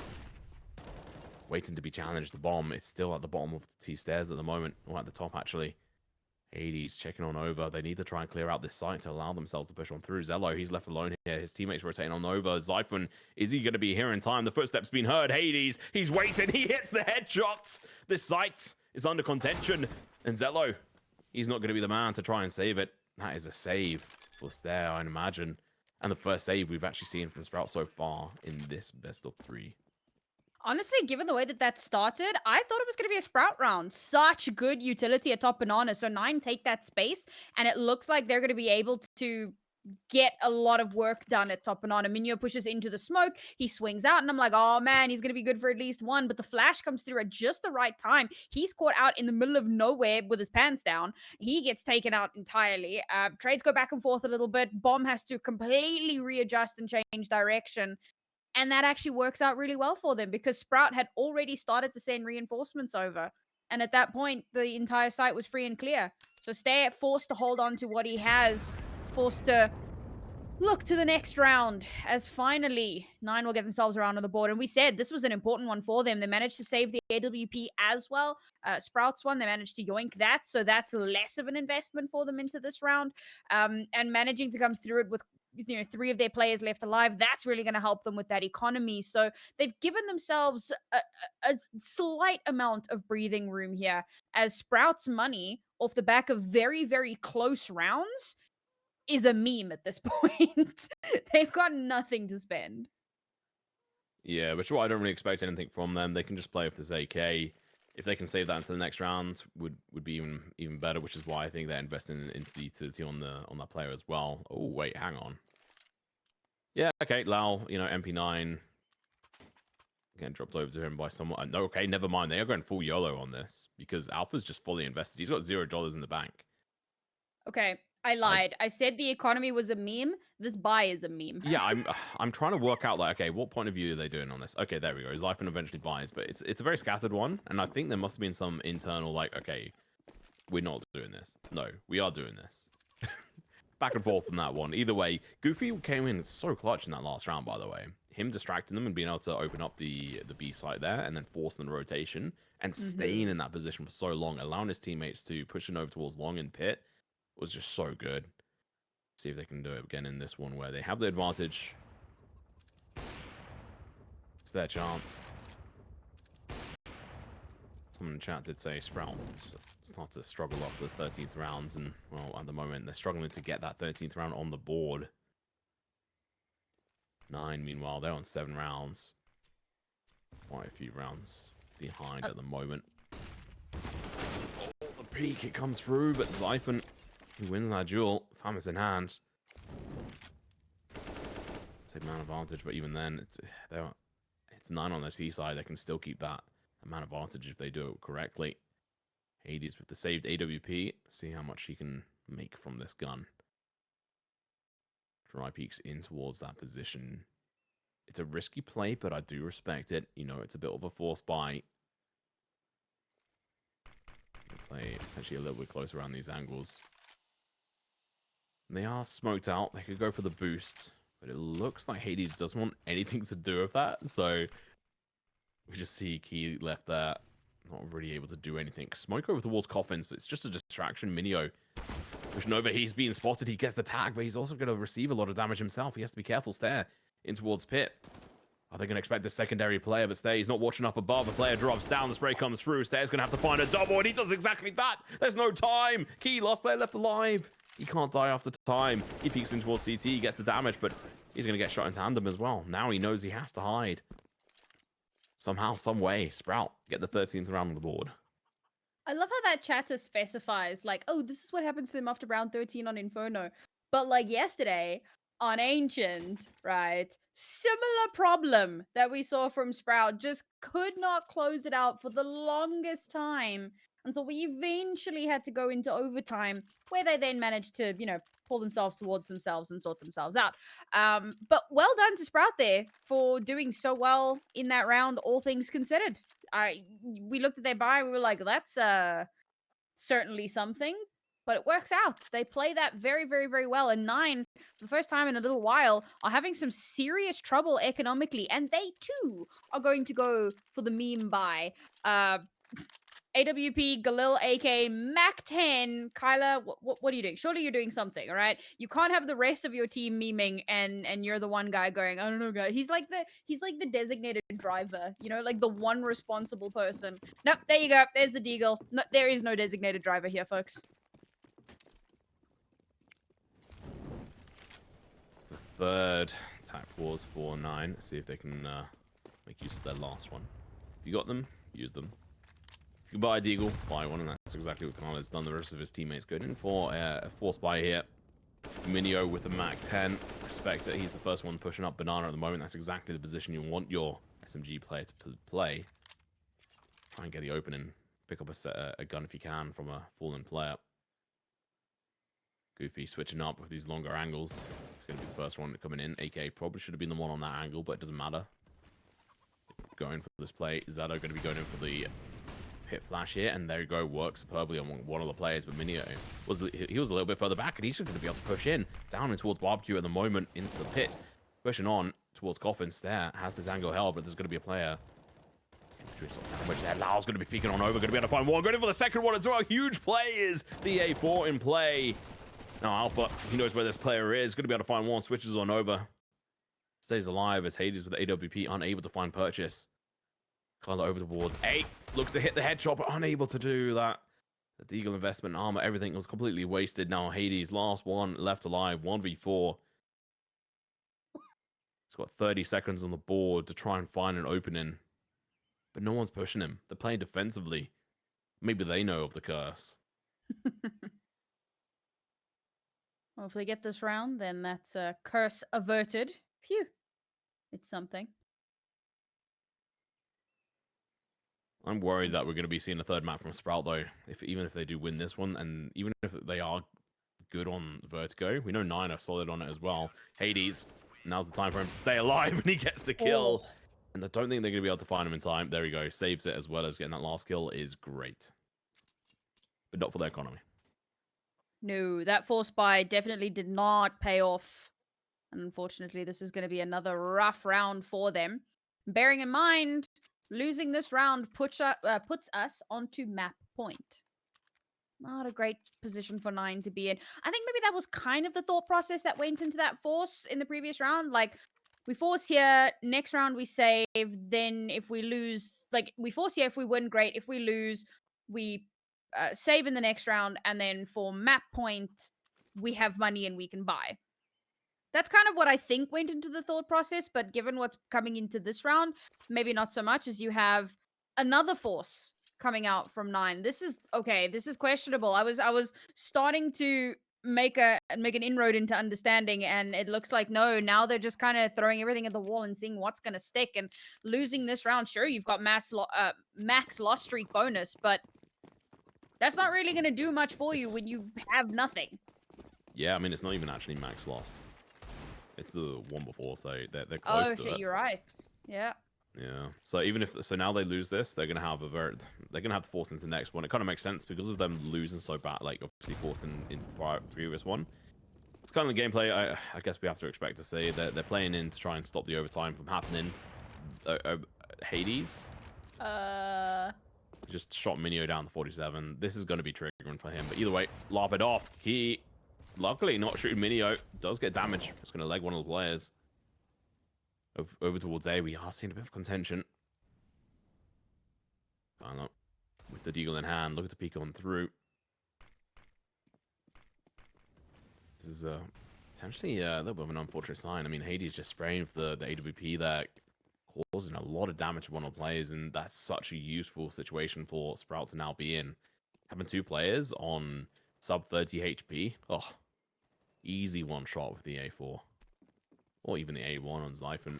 waiting to be challenged. The bomb, it's still at the bottom of the T stairs at the moment, or at the top actually. Hades checking on over. They need to try and clear out this site to allow themselves to push on through. Zello, he's left alone here. His teammates rotating on over. Zyphon, is he going to be here in time? The footsteps been heard. Hades, he's waiting. He hits the headshots. This site is under contention. And Zello, he's not going to be the man to try and save it. That is a save for Staehr, I'd imagine. And the first save we've actually seen from Sprout so far in this best of 3. Honestly, given the way that that started, I thought it was going to be a Sprout round. Such good utility at top banana. So 9 take that space, and it looks like they're going to be able to get a lot of work done at top banana. Minio pushes into the smoke. He swings out, and I'm like, oh man, he's going to be good for at least 1. But the flash comes through at just the right time. He's caught out in the middle of nowhere with his pants down. He gets taken out entirely. Trades go back and forth a little bit. Bomb has to completely readjust and change direction. And that actually works out really well for them because Sprout had already started to send reinforcements over. And at that point, the entire site was free and clear. So Staehr forced to hold on to what he has, forced to look to the next round as finally 9 will get themselves around on the board. And we said this was an important one for them. They managed to save the AWP as well. Sprout's one, they managed to yoink that. So that's less of an investment for them into this round. And managing to come through it with 3 of their players left alive. That's really going to help them with that economy. So they've given themselves a slight amount of breathing room here, as Sprout's money off the back of very, very close rounds is a meme at this point. They've got nothing to spend. Yeah, which is why I don't really expect anything from them. They can just play with this AK. If they can save that into the next round, would be even better. Which is why I think they're investing into the utility on that player as well. Oh wait, hang on. Yeah, okay, Lau, MP9 getting dropped over to him by someone. No, okay, never mind. They are going full YOLO on this because Alpha's just fully invested. He's got $0 in the bank. Okay, I lied. I said the economy was a meme. This buy is a meme. Yeah, I'm trying to work out, like, okay, what point of view are they doing on this? Okay, there we go. Zyphon eventually buys, but it's a very scattered one, and I think there must have been some internal, like, okay, we're not doing this. No, we are doing this. Back and forth on that one. Either way, Goofy came in so clutch in that last round, by the way. Him distracting them and being able to open up the B site there and then forcing the rotation and staying in that position for so long, allowing his teammates to push him over towards long and pit was just so good. See if they can do it again in this one where they have the advantage. It's their chance. Someone in the chat did say Sprout start to struggle after the 13th rounds, and well, at the moment they're struggling to get that 13th round on the board. 9, meanwhile, they're on 7 rounds. Quite a few rounds behind at the moment. Oh, the peak, it comes through, but Zyphon, who wins that duel, Famous in hand. It's a man advantage, but even then, it's 9 on the T side. They can still keep that man advantage if they do it correctly. Hades with the saved AWP. See how much he can make from this gun. Dry peeks in towards that position. It's a risky play, but I do respect it. It's a bit of a forced buy. Play potentially a little bit closer around these angles. They are smoked out. They could go for the boost, but it looks like Hades doesn't want anything to do with that. So we just see Key left there, not really able to do anything. Smoke over towards Coffins, but it's just a distraction. Minio pushing over. He's being spotted. He gets the tag, but he's also going to receive a lot of damage himself. He has to be careful. Staehr in towards pit. Are they going to expect the secondary player? But Staehr, he's not watching up above. The player drops down. The spray comes through. Staehr's going to have to find a double, and he does exactly that. There's no time. Key, last player left alive. He can't die after time. He peeks in towards CT. He gets the damage, but he's going to get shot in tandem as well. Now he knows he has to hide. Somehow, some way, Sprout get the 13th round on the board. I love how that chatter specifies, like, oh, this is what happens to them after round 13 on Inferno. But like yesterday on Ancient, right? Similar problem that we saw from Sprout. Just could not close it out for the longest time until we eventually had to go into overtime, where they then managed to, pull themselves towards themselves and sort themselves out. But well done to Sprout there for doing so well in that round, all things considered. We looked at their buy, we were like, that's certainly something, but it works out. They play that very, very, very well. And 9, for the first time in a little while, are having some serious trouble economically, and they too are going to go for the meme buy. AWP, Galil, AK, Mac 10, Kyla, what are you doing? Surely you're doing something, all right? You can't have the rest of your team memeing and you're the one guy going, I don't know, guy. He's like the designated driver, like the one responsible person. Nope, there you go. There's the deagle. No, there is no designated driver here, folks. The third attack wars for 9. See if they can make use of their last one. If you got them, use them. If you buy a deagle, buy one, and that's exactly what Kanal has done. The rest of his teammates going in for a force buy here. Minio with a Mac 10. Respect it. He's the first one pushing up Banana at the moment. That's exactly the position you want your SMG player to play. Try and get the opening. Pick up a gun if you can from a fallen player. Goofy switching up with these longer angles. It's going to be the first one coming in. AK probably should have been the one on that angle, but it doesn't matter. Going for this play. Zado going to be going in for the hit flash here, and there you go, works superbly on one of the players, but Minio was a little bit further back, and he's going to be able to push in down and towards Barbecue at the moment into the pit, pushing on towards Coffin. Staehr has this angle held, but there's going to be a player sandwich there. Lau's going to be peeking on over, going to be able to find one, going in for the second one as well. Huge plays, the A4 in play. Now Alpha, he knows where this player is. Going to be able to find one. Switches on over. Stays alive as Hades with AWP unable to find purchase. Kyler over towards 8. Looks to hit the headshot, but unable to do that. The Deagle investment, armor, everything was completely wasted. Now Hades, last one left alive, 1v4. He's got 30 seconds on the board to try and find an opening. But no one's pushing him. They're playing defensively. Maybe they know of the curse. Well, if they get this round, then that's a curse averted. Phew. It's something. I'm worried that we're going to be seeing a third map from Sprout, though. Even if they do win this one, and even if they are good on Vertigo, we know 9 are solid on it as well. Hades, now's the time for him to stay alive, and he gets the kill. Oh. And I don't think they're going to be able to find him in time. There we go. Saves it as well as getting that last kill is great. But not for the economy. No, that force buy definitely did not pay off. And unfortunately, this is going to be another rough round for them. Bearing in mind, losing this round puts us onto map point. Not a great position for 9 to be in. I think maybe that was kind of the thought process that went into that force in the previous round. Like, we force here, next round we save, then if we lose, like, we force here, if we win, great. If we lose, we save in the next round, and then for map point, we have money and we can buy. That's kind of what I think went into the thought process, but given what's coming into this round, maybe not so much, as you have another force coming out from 9. This is okay, this is questionable. I was starting to make an inroad into understanding, and it looks like no, now they're just kind of throwing everything at the wall and seeing what's going to stick. And losing this round, sure, you've got max loss streak bonus, but that's not really going to do much for you when you have nothing. Yeah, I mean, it's not even actually max loss. It's the one before, so they're close to it. Oh, shit, you're right. Yeah. Yeah. So even if now they lose this, they're gonna have to force into the next one. It kind of makes sense because of them losing so bad, like obviously forcing into the previous one. It's kind of the gameplay I guess we have to expect to see. They're playing in to try and stop the overtime from happening. Hades. Just shot Minio down to 47. This is going to be triggering for him. But either way, laugh it off. He, luckily, not shooting Minio. Does get damage. It's going to leg one of the players. Over towards A, we are seeing a bit of contention. With the Deagle in hand, look at the peek on through. This is potentially a little bit of an unfortunate sign. I mean, Hades just spraying for the AWP there, causing a lot of damage to one of the players, and that's such a useful situation for Sprout to now be in. Having 2 players on sub 30 HP, oh, easy one shot with the A4. Or even the A1 on Zyphon.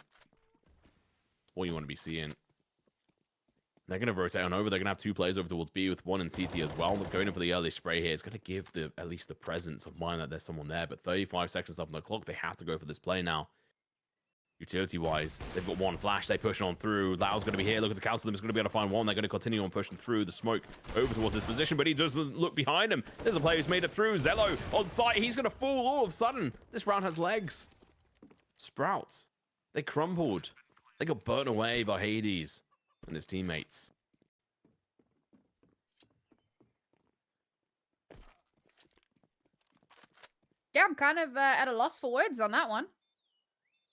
What you want to be seeing. They're going to rotate on over. They're going to have 2 players over towards B with 1 in CT as well. They're going in for the early spray here. It's going to give at least the presence of mind that there's someone there. But 35 seconds left on the clock. They have to go for this play now. Utility-wise, they've got 1 flash. They push on through. Lau's going to be here. Look at the counter them. He's going to be able to find 1. They're going to continue on pushing through the smoke over towards his position, but he doesn't look behind him. There's a player who's made it through. Zello on site. He's going to fall all of a sudden. This round has legs. Sprout. They crumbled. They got burnt away by Hades and his teammates. Yeah, I'm kind of at a loss for words on that one.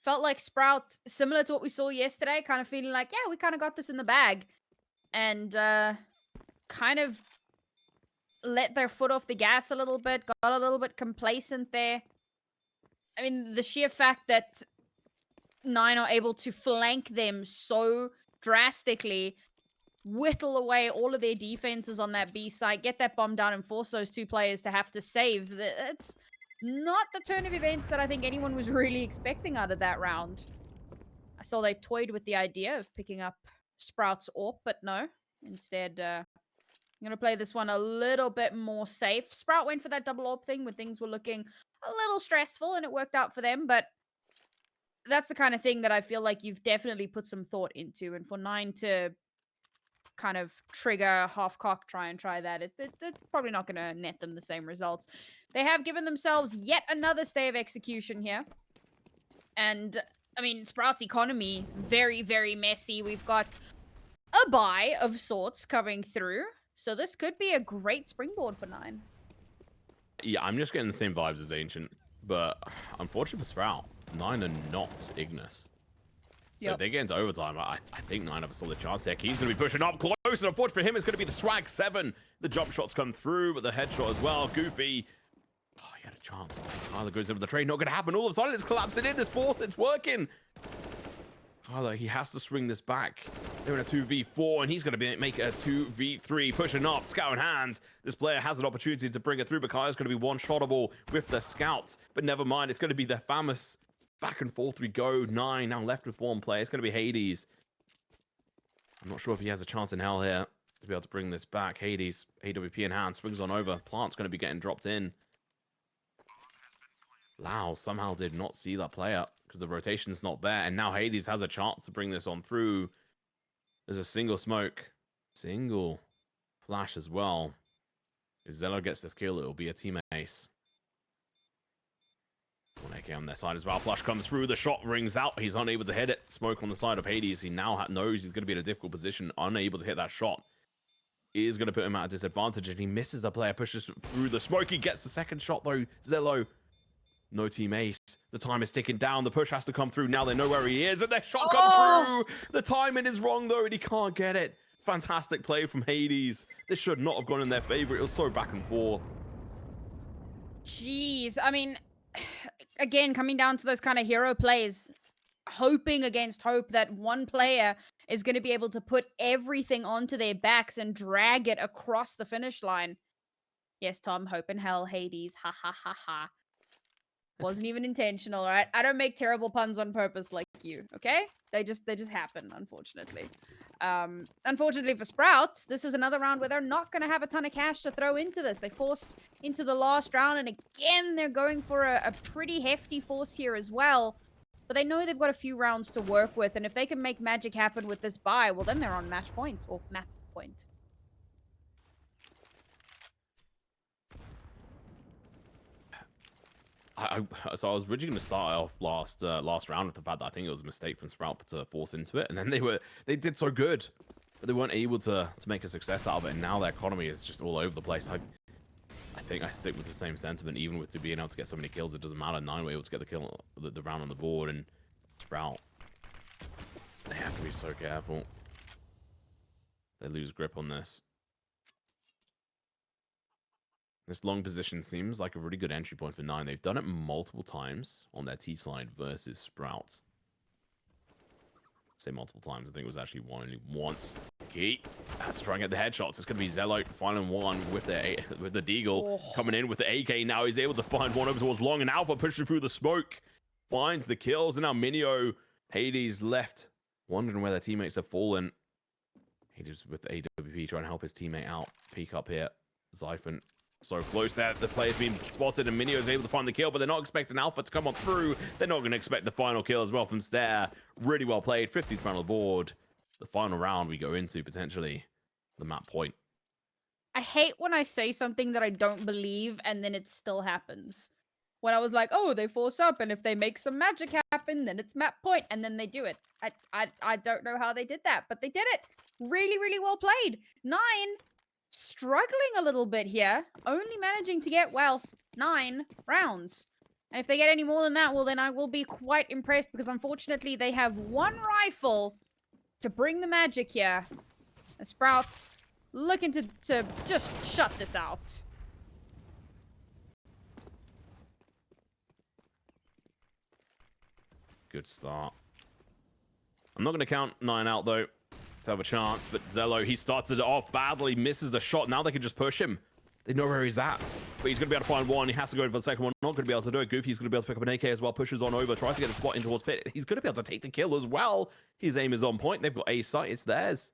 Felt like Sprout, similar to what we saw yesterday, kind of feeling like, yeah, we kind of got this in the bag. And kind of let their foot off the gas a little bit, got a little bit complacent there. I mean, the sheer fact that 9 are able to flank them so drastically, whittle away all of their defenses on that B site, get that bomb down and force those 2 players to have to save. It's not the turn of events that I think anyone was really expecting out of that round. I saw they toyed with the idea of picking up Sprout's AWP, but no. Instead, I'm going to play this one a little bit more safe. Sprout went for that double AWP thing when things were looking a little stressful, and it worked out for them, but that's the kind of thing that I feel like you've definitely put some thought into, and for 9 to kind of trigger half-cock, try that, it's probably not going to net them the same results. They have given themselves yet another stay of execution here. And, I mean, Sprout's economy, very, very messy. We've got a buy of sorts coming through. So this could be a great springboard for 9. Yeah, I'm just getting the same vibes as Ancient, but unfortunately for Sprout, 9 are not Ignis. So if they get into overtime, I think 9 have a solid chance here. Key's going to be pushing up close, and unfortunately for him, it's going to be the swag 7. The jump shots come through, but the headshot as well. Goofy, oh, he had a chance. Kyler goes over the trade, not going to happen. All of a sudden, it's collapsing in. This force, it's working. Kyler, he has to swing this back. They're in a 2v4, and he's going to make a 2v3, pushing up, scout in hands. This player has an opportunity to bring it through, but Kyler's going to be one-shottable with the scouts. But never mind, it's going to be the famous back and forth we go. 9 now left with 1 player. It's going to be Hades. I'm not sure if he has a chance in hell here to be able to bring this back. Hades, AWP in hand, swings on over. Plant's going to be getting dropped in. Lau somehow did not see that player because the rotation's not there. And now Hades has a chance to bring this on through. There's a single smoke. Single flash as well. If Zello gets this kill, it'll be a team ace. 1 AK on their side as well. Flash comes through. The shot rings out. He's unable to hit it. Smoke on the side of Hades. He now knows he's going to be in a difficult position. Unable to hit that shot. It is going to put him at a disadvantage. And he misses the player. Pushes through the smoke. He gets the second shot though. Zello. No team ace. The time is ticking down. The push has to come through. Now they know where he is. And their shot comes through. The timing is wrong though. And he can't get it. Fantastic play from Hades. This should not have gone in their favor. It was so back and forth. Jeez. I mean, again, coming down to those kind of hero plays, hoping against hope that one player is going to be able to put everything onto their backs and drag it across the finish line. Yes, Tom, hope in hell, Hades. Ha ha ha ha. Wasn't even intentional, right? I don't make terrible puns on purpose like you, okay? They just happen, unfortunately. Unfortunately for Sprout, this is another round where they're not going to have a ton of cash to throw into this. They forced into the last round, and again, they're going for a pretty hefty force here as well. But they know they've got a few rounds to work with, and if they can make magic happen with this buy, well, then they're on match point, or map point. So I was originally going to start off last round with the fact that I think it was a mistake from Sprout to force into it, and then they did so good, but they weren't able to make a success out of it. And now their economy is just all over the place. I think I stick with the same sentiment, even with being able to get so many kills. It doesn't matter. 9 were able to get the kill, the round on the board, and Sprout, they have to be so careful. They lose grip on this. This long position seems like a really good entry point for 9. They've done it multiple times on their T side versus Sprout. Say multiple times. I think it was actually only once. Key has to try and get the headshots. It's going to be Zello final one with the Deagle coming in with the AK. Now he's able to find one over towards Long, and Alpha pushing through the smoke. Finds the kills, and now Minio, Hades left, wondering where their teammates have fallen. Hades with the AWP trying to help his teammate out. Peek up here. Zyphon so close there. The player's been spotted, and Minio is able to find the kill, but they're not expecting Alpha to come on through. They're not going to expect the final kill as well from Stair. Really well played. 50th round on the board. The final round we go into, potentially, the map point. I hate when I say something that I don't believe, and then it still happens. When I was like, oh, they force up, and if they make some magic happen, then it's map point, and then they do it. I don't know how they did that, but they did it. Really, really well played. 9... struggling a little bit here, only managing to get, well, 9 rounds. And if they get any more than that, well, then I will be quite impressed, because unfortunately they have 1 rifle to bring the magic here. The Sprouts looking to just shut this out. Good start. I'm not going to count 9 out, though. Let's have a chance, but Zello, he started it off badly, misses the shot. Now they can just push him. They know where he's at, but he's going to be able to find one. He has to go for the second one. Not going to be able to do it. Goofy's going to be able to pick up an AK as well. Pushes on over, tries to get a spot in towards pit. He's going to be able to take the kill as well. His aim is on point. They've got A sight. It's theirs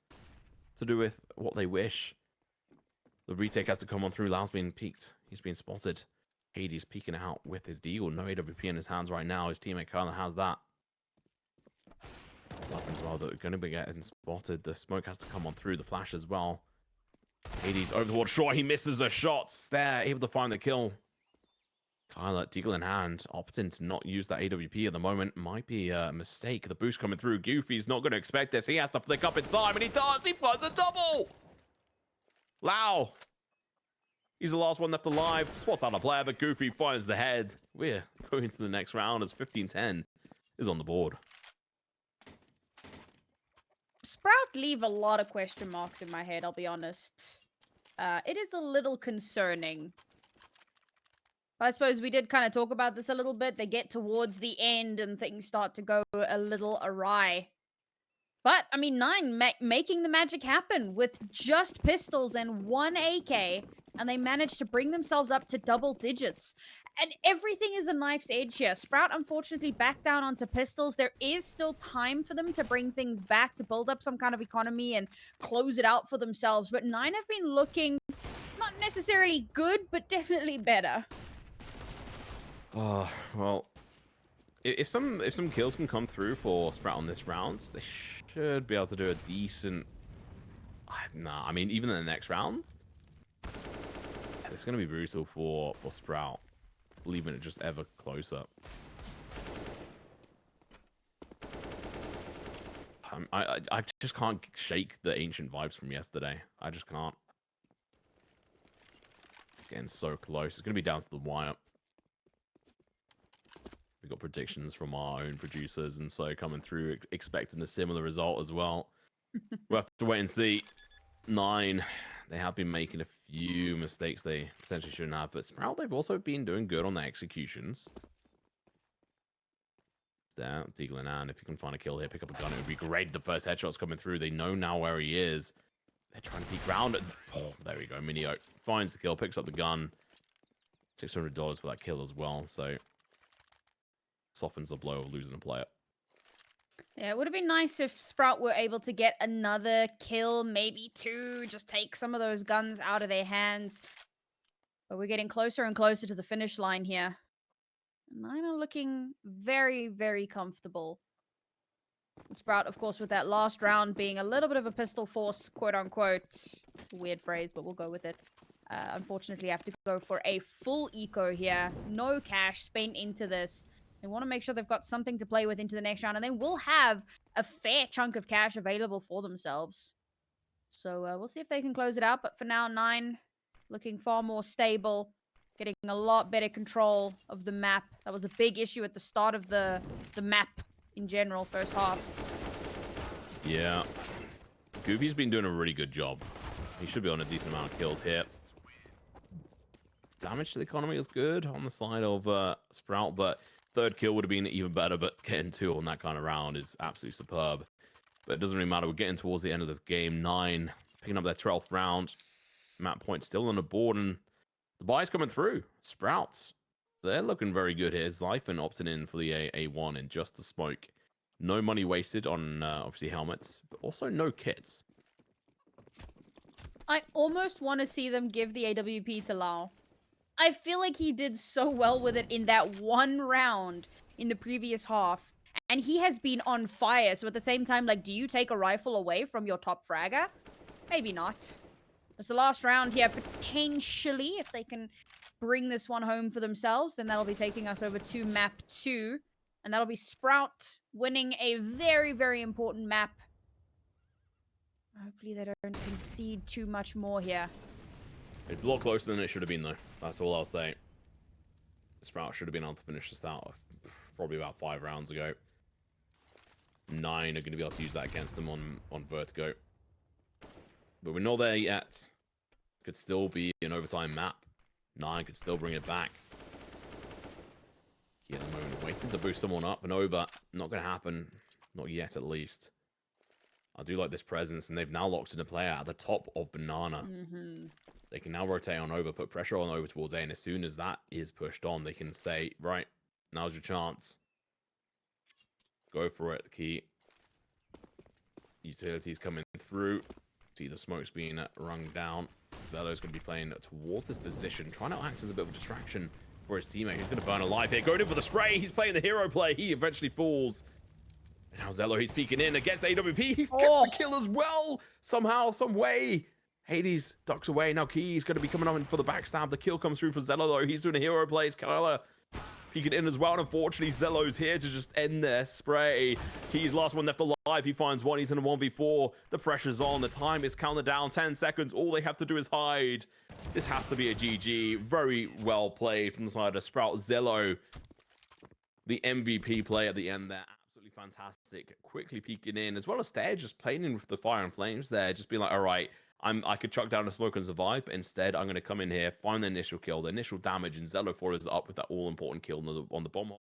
to do with what they wish. The retake has to come on through. Lau's being peeked. He's being spotted. Hades peeking out with his deagle. No AWP in his hands right now. His teammate kind of has that. As well, they're going to be getting spotted. The smoke has to come on through. The flash as well. Hades over towards Shore. He misses a shot. Stair able to find the kill. Kyler, deagle in hand, opting to not use that AWP at the moment. Might be a mistake. The boost coming through. Goofy's not going to expect this. He has to flick up in time, and he does. He finds a double. Lau. He's the last one left alive. Spots out a player, but Goofy finds the head. We're going to the next round as 15-10 is on the board. Sprout leave a lot of question marks in my head, I'll be honest. It is a little concerning. But I suppose we did kind of talk about this a little bit. They get towards the end and things start to go a little awry. But, I mean, 9 making the magic happen with just pistols and 1 AK. And they managed to bring themselves up to double digits. And everything is a knife's edge here. Sprout, unfortunately, back down onto pistols. There is still time for them to bring things back, to build up some kind of economy and close it out for themselves. But 9 have been looking not necessarily good, but definitely better. Oh, well, if some kills can come through for Sprout on this round, they should be able to do a decent... Nah, I mean, even in the next round, it's going to be brutal for Sprout, leaving it just ever closer. I just can't shake the ancient vibes from yesterday. I just can't. Getting so close. It's going to be down to the wire. We got predictions from our own producers, and so coming through expecting a similar result as well. We'll have to wait and see. 9, they have been making a few mistakes they potentially shouldn't have, but Sprout, they've also been doing good on their executions. There, Deagling, and if you can find a kill here, pick up a gun, it would be great. The first headshot's coming through. They know now where he is. They're trying to peek round. Oh, there we go. Minio finds the kill, picks up the gun. $600 for that kill as well, so softens the blow of losing a player. Yeah, it would have been nice if Sprout were able to get another kill, maybe 2, just take some of those guns out of their hands. But we're getting closer and closer to the finish line here. 9 are looking very, very comfortable. Sprout, of course, with that last round being a little bit of a pistol force, quote-unquote. Weird phrase, but we'll go with it. Unfortunately, have to go for a full eco here. No cash spent into this. They want to make sure they've got something to play with into the next round, and they will have a fair chunk of cash available for themselves. So we'll see if they can close it out. But for now, 9 looking far more stable, getting a lot better control of the map. That was a big issue at the start of the map in general, first half. Yeah. Goofy's been doing a really good job. He should be on a decent amount of kills here. Damage to the economy is good on the side of Sprout, but 3rd kill would have been even better, but getting 2 on that kind of round is absolutely superb. But it doesn't really matter. We're getting towards the end of this game. 9 picking up their 12th round. Map point still on the board, and the buy's coming through. Sprouts, they're looking very good here. Zyphon opting in for the A1 in just the smoke. No money wasted on, obviously, helmets, but also no kits. I almost want to see them give the AWP to Lau. I feel like he did so well with it in that one round in the previous half. And he has been on fire. So at the same time, like, do you take a rifle away from your top fragger? Maybe not. It's the last round here, potentially. If they can bring this one home for themselves, then that'll be taking us over to map 2. And that'll be Sprout winning a very, very important map. Hopefully they don't concede too much more here. It's a lot closer than it should have been, though. That's all I'll say. Sprout should have been able to finish this out probably about 5 rounds ago. 9 are going to be able to use that against them on Vertigo. But we're not there yet. Could still be an overtime map. 9 could still bring it back. Yeah, at the moment, waiting to boost someone up and over. Not going to happen. Not yet, at least. I do like this presence, and they've now locked in a player at the top of Banana. They can now rotate on over, put pressure on over towards A, and as soon as that is pushed on, they can say, right, now's your chance. Go for it, Key. Utilities coming through. See the smokes being rung down. Zello's going to be playing towards this position, trying to act as a bit of a distraction for his teammate. He's going to burn alive here. Going in for the spray. He's playing the hero play. He eventually falls. And now Zello, he's peeking in against AWP. He gets the kill as well. Somehow, some way. Hades ducks away. Now Key's going to be coming on for the backstab. The kill comes through for Zello, though. He's doing a hero play. It's Kyler peeking in as well. And unfortunately, Zello's here to just end their spray. Key's last one left alive. He finds one. He's in a 1v4. The pressure's on. The time is counted down. 10 seconds. All they have to do is hide. This has to be a GG. Very well played from the side of Sprout-StaehrH. The MVP play at the end there. Absolutely fantastic. Quickly peeking in, as well as StaehrH just playing in with the fire and flames there. Just being like, all right, I could chuck down the smoke and survive, but instead I'm going to come in here, find the initial kill, the initial damage, and Zelo follows up with that all-important kill on the bomb.